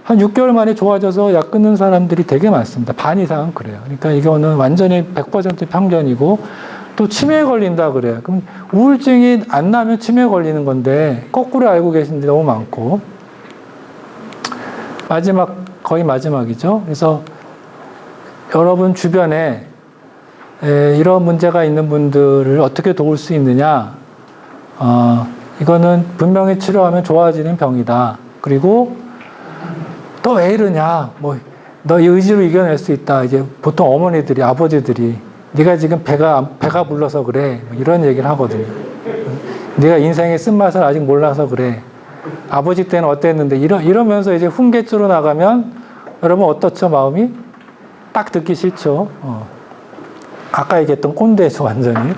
[SPEAKER 2] 한 6개월 만에 좋아져서 약 끊는 사람들이 되게 많습니다. 반 이상은 그래요. 그러니까 이거는 완전히 100% 편견이고 또 치매에 걸린다 그래요. 그럼 우울증이 안 나면 치매에 걸리는 건데 거꾸로 알고 계신 분들이 너무 많고 거의 마지막이죠. 그래서 여러분 주변에 이런 문제가 있는 분들을 어떻게 도울 수 있느냐? 이거는 분명히 치료하면 좋아지는 병이다. 그리고 또 왜 이러냐? 너 이 의지로 이겨낼 수 있다. 이제 보통 어머니들이, 아버지들이 네가 지금 배가 불러서 그래. 이런 얘기를 하거든요. 네가 인생의 쓴맛을 아직 몰라서 그래. 아버지 때는 어땠는데 이러면서 이제 훈계조로 나가면 여러분 어떻죠? 마음이 딱 듣기 싫죠. 아까 얘기했던 꼰대죠, 완전히.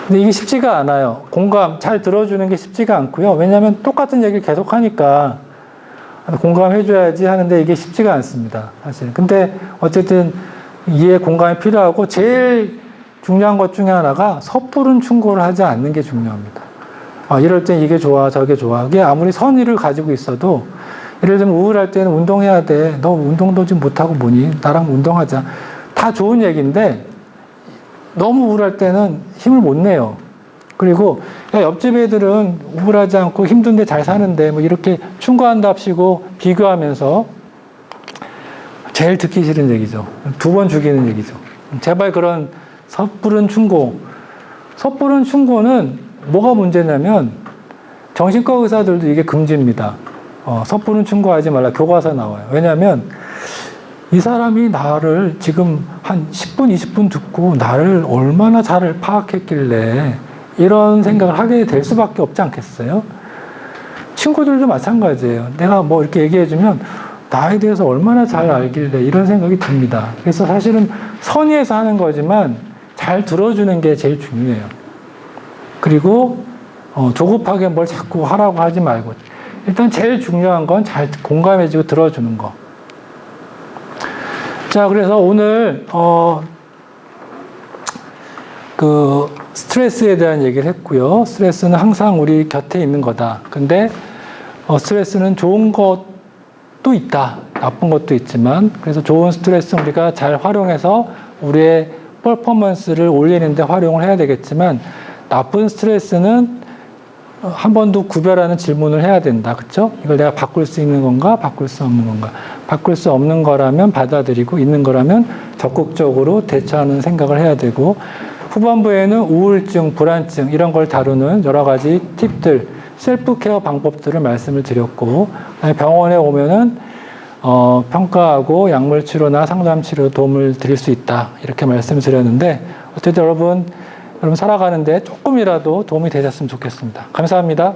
[SPEAKER 2] 근데 이게 쉽지가 않아요. 공감 잘 들어주는 게 쉽지가 않고요. 왜냐하면 똑같은 얘기를 계속 하니까 공감해줘야지 하는데 이게 쉽지가 않습니다, 사실. 근데 어쨌든 이해 공감이 필요하고 제일 중요한 것 중에 하나가 섣부른 충고를 하지 않는 게 중요합니다. 이럴 땐 이게 좋아, 저게 좋아. 이게 아무리 선의를 가지고 있어도 예를 들면 우울할 때는 운동해야 돼. 너 운동도 좀 못하고 뭐니? 나랑 운동하자. 다 좋은 얘기인데 너무 우울할 때는 힘을 못 내요. 그리고 야, 옆집 애들은 우울하지 않고 힘든데 잘 사는데 뭐 이렇게 충고한답시고 비교하면서 제일 듣기 싫은 얘기죠. 2번 죽이는 얘기죠. 제발 그런 섣부른 충고는 뭐가 문제냐면 정신과 의사들도 이게 금지입니다. 섣부른 충고하지 말라 교과서에 나와요. 왜냐하면 이 사람이 나를 지금 한 10분, 20분 듣고 나를 얼마나 잘 파악했길래 이런 생각을 하게 될 수밖에 없지 않겠어요? 친구들도 마찬가지예요. 내가 뭐 이렇게 얘기해주면 나에 대해서 얼마나 잘 알길래 이런 생각이 듭니다. 그래서 사실은 선의해서 하는 거지만 잘 들어주는 게 제일 중요해요. 그리고 조급하게 뭘 자꾸 하라고 하지 말고 일단 제일 중요한 건 잘 공감해주고 들어주는 거. 자, 그래서 오늘 그 스트레스에 대한 얘기를 했고요. 스트레스는 항상 우리 곁에 있는 거다. 근데 스트레스는 좋은 것도 있다. 나쁜 것도 있지만, 그래서 좋은 스트레스 우리가 잘 활용해서 우리의 퍼포먼스를 올리는 데 활용을 해야 되겠지만, 나쁜 스트레스는 한 번 더 구별하는 질문을 해야 된다. 그렇죠? 이걸 내가 바꿀 수 있는 건가? 바꿀 수 없는 건가? 바꿀 수 없는 거라면 받아들이고, 있는 거라면 적극적으로 대처하는 생각을 해야 되고, 후반부에는 우울증, 불안증 이런 걸 다루는 여러 가지 팁들, 셀프 케어 방법들을 말씀을 드렸고, 병원에 오면은 평가하고 약물 치료나 상담 치료 도움을 드릴 수 있다. 이렇게 말씀을 드렸는데, 어쨌든 여러분 살아가는데 조금이라도 도움이 되셨으면 좋겠습니다. 감사합니다.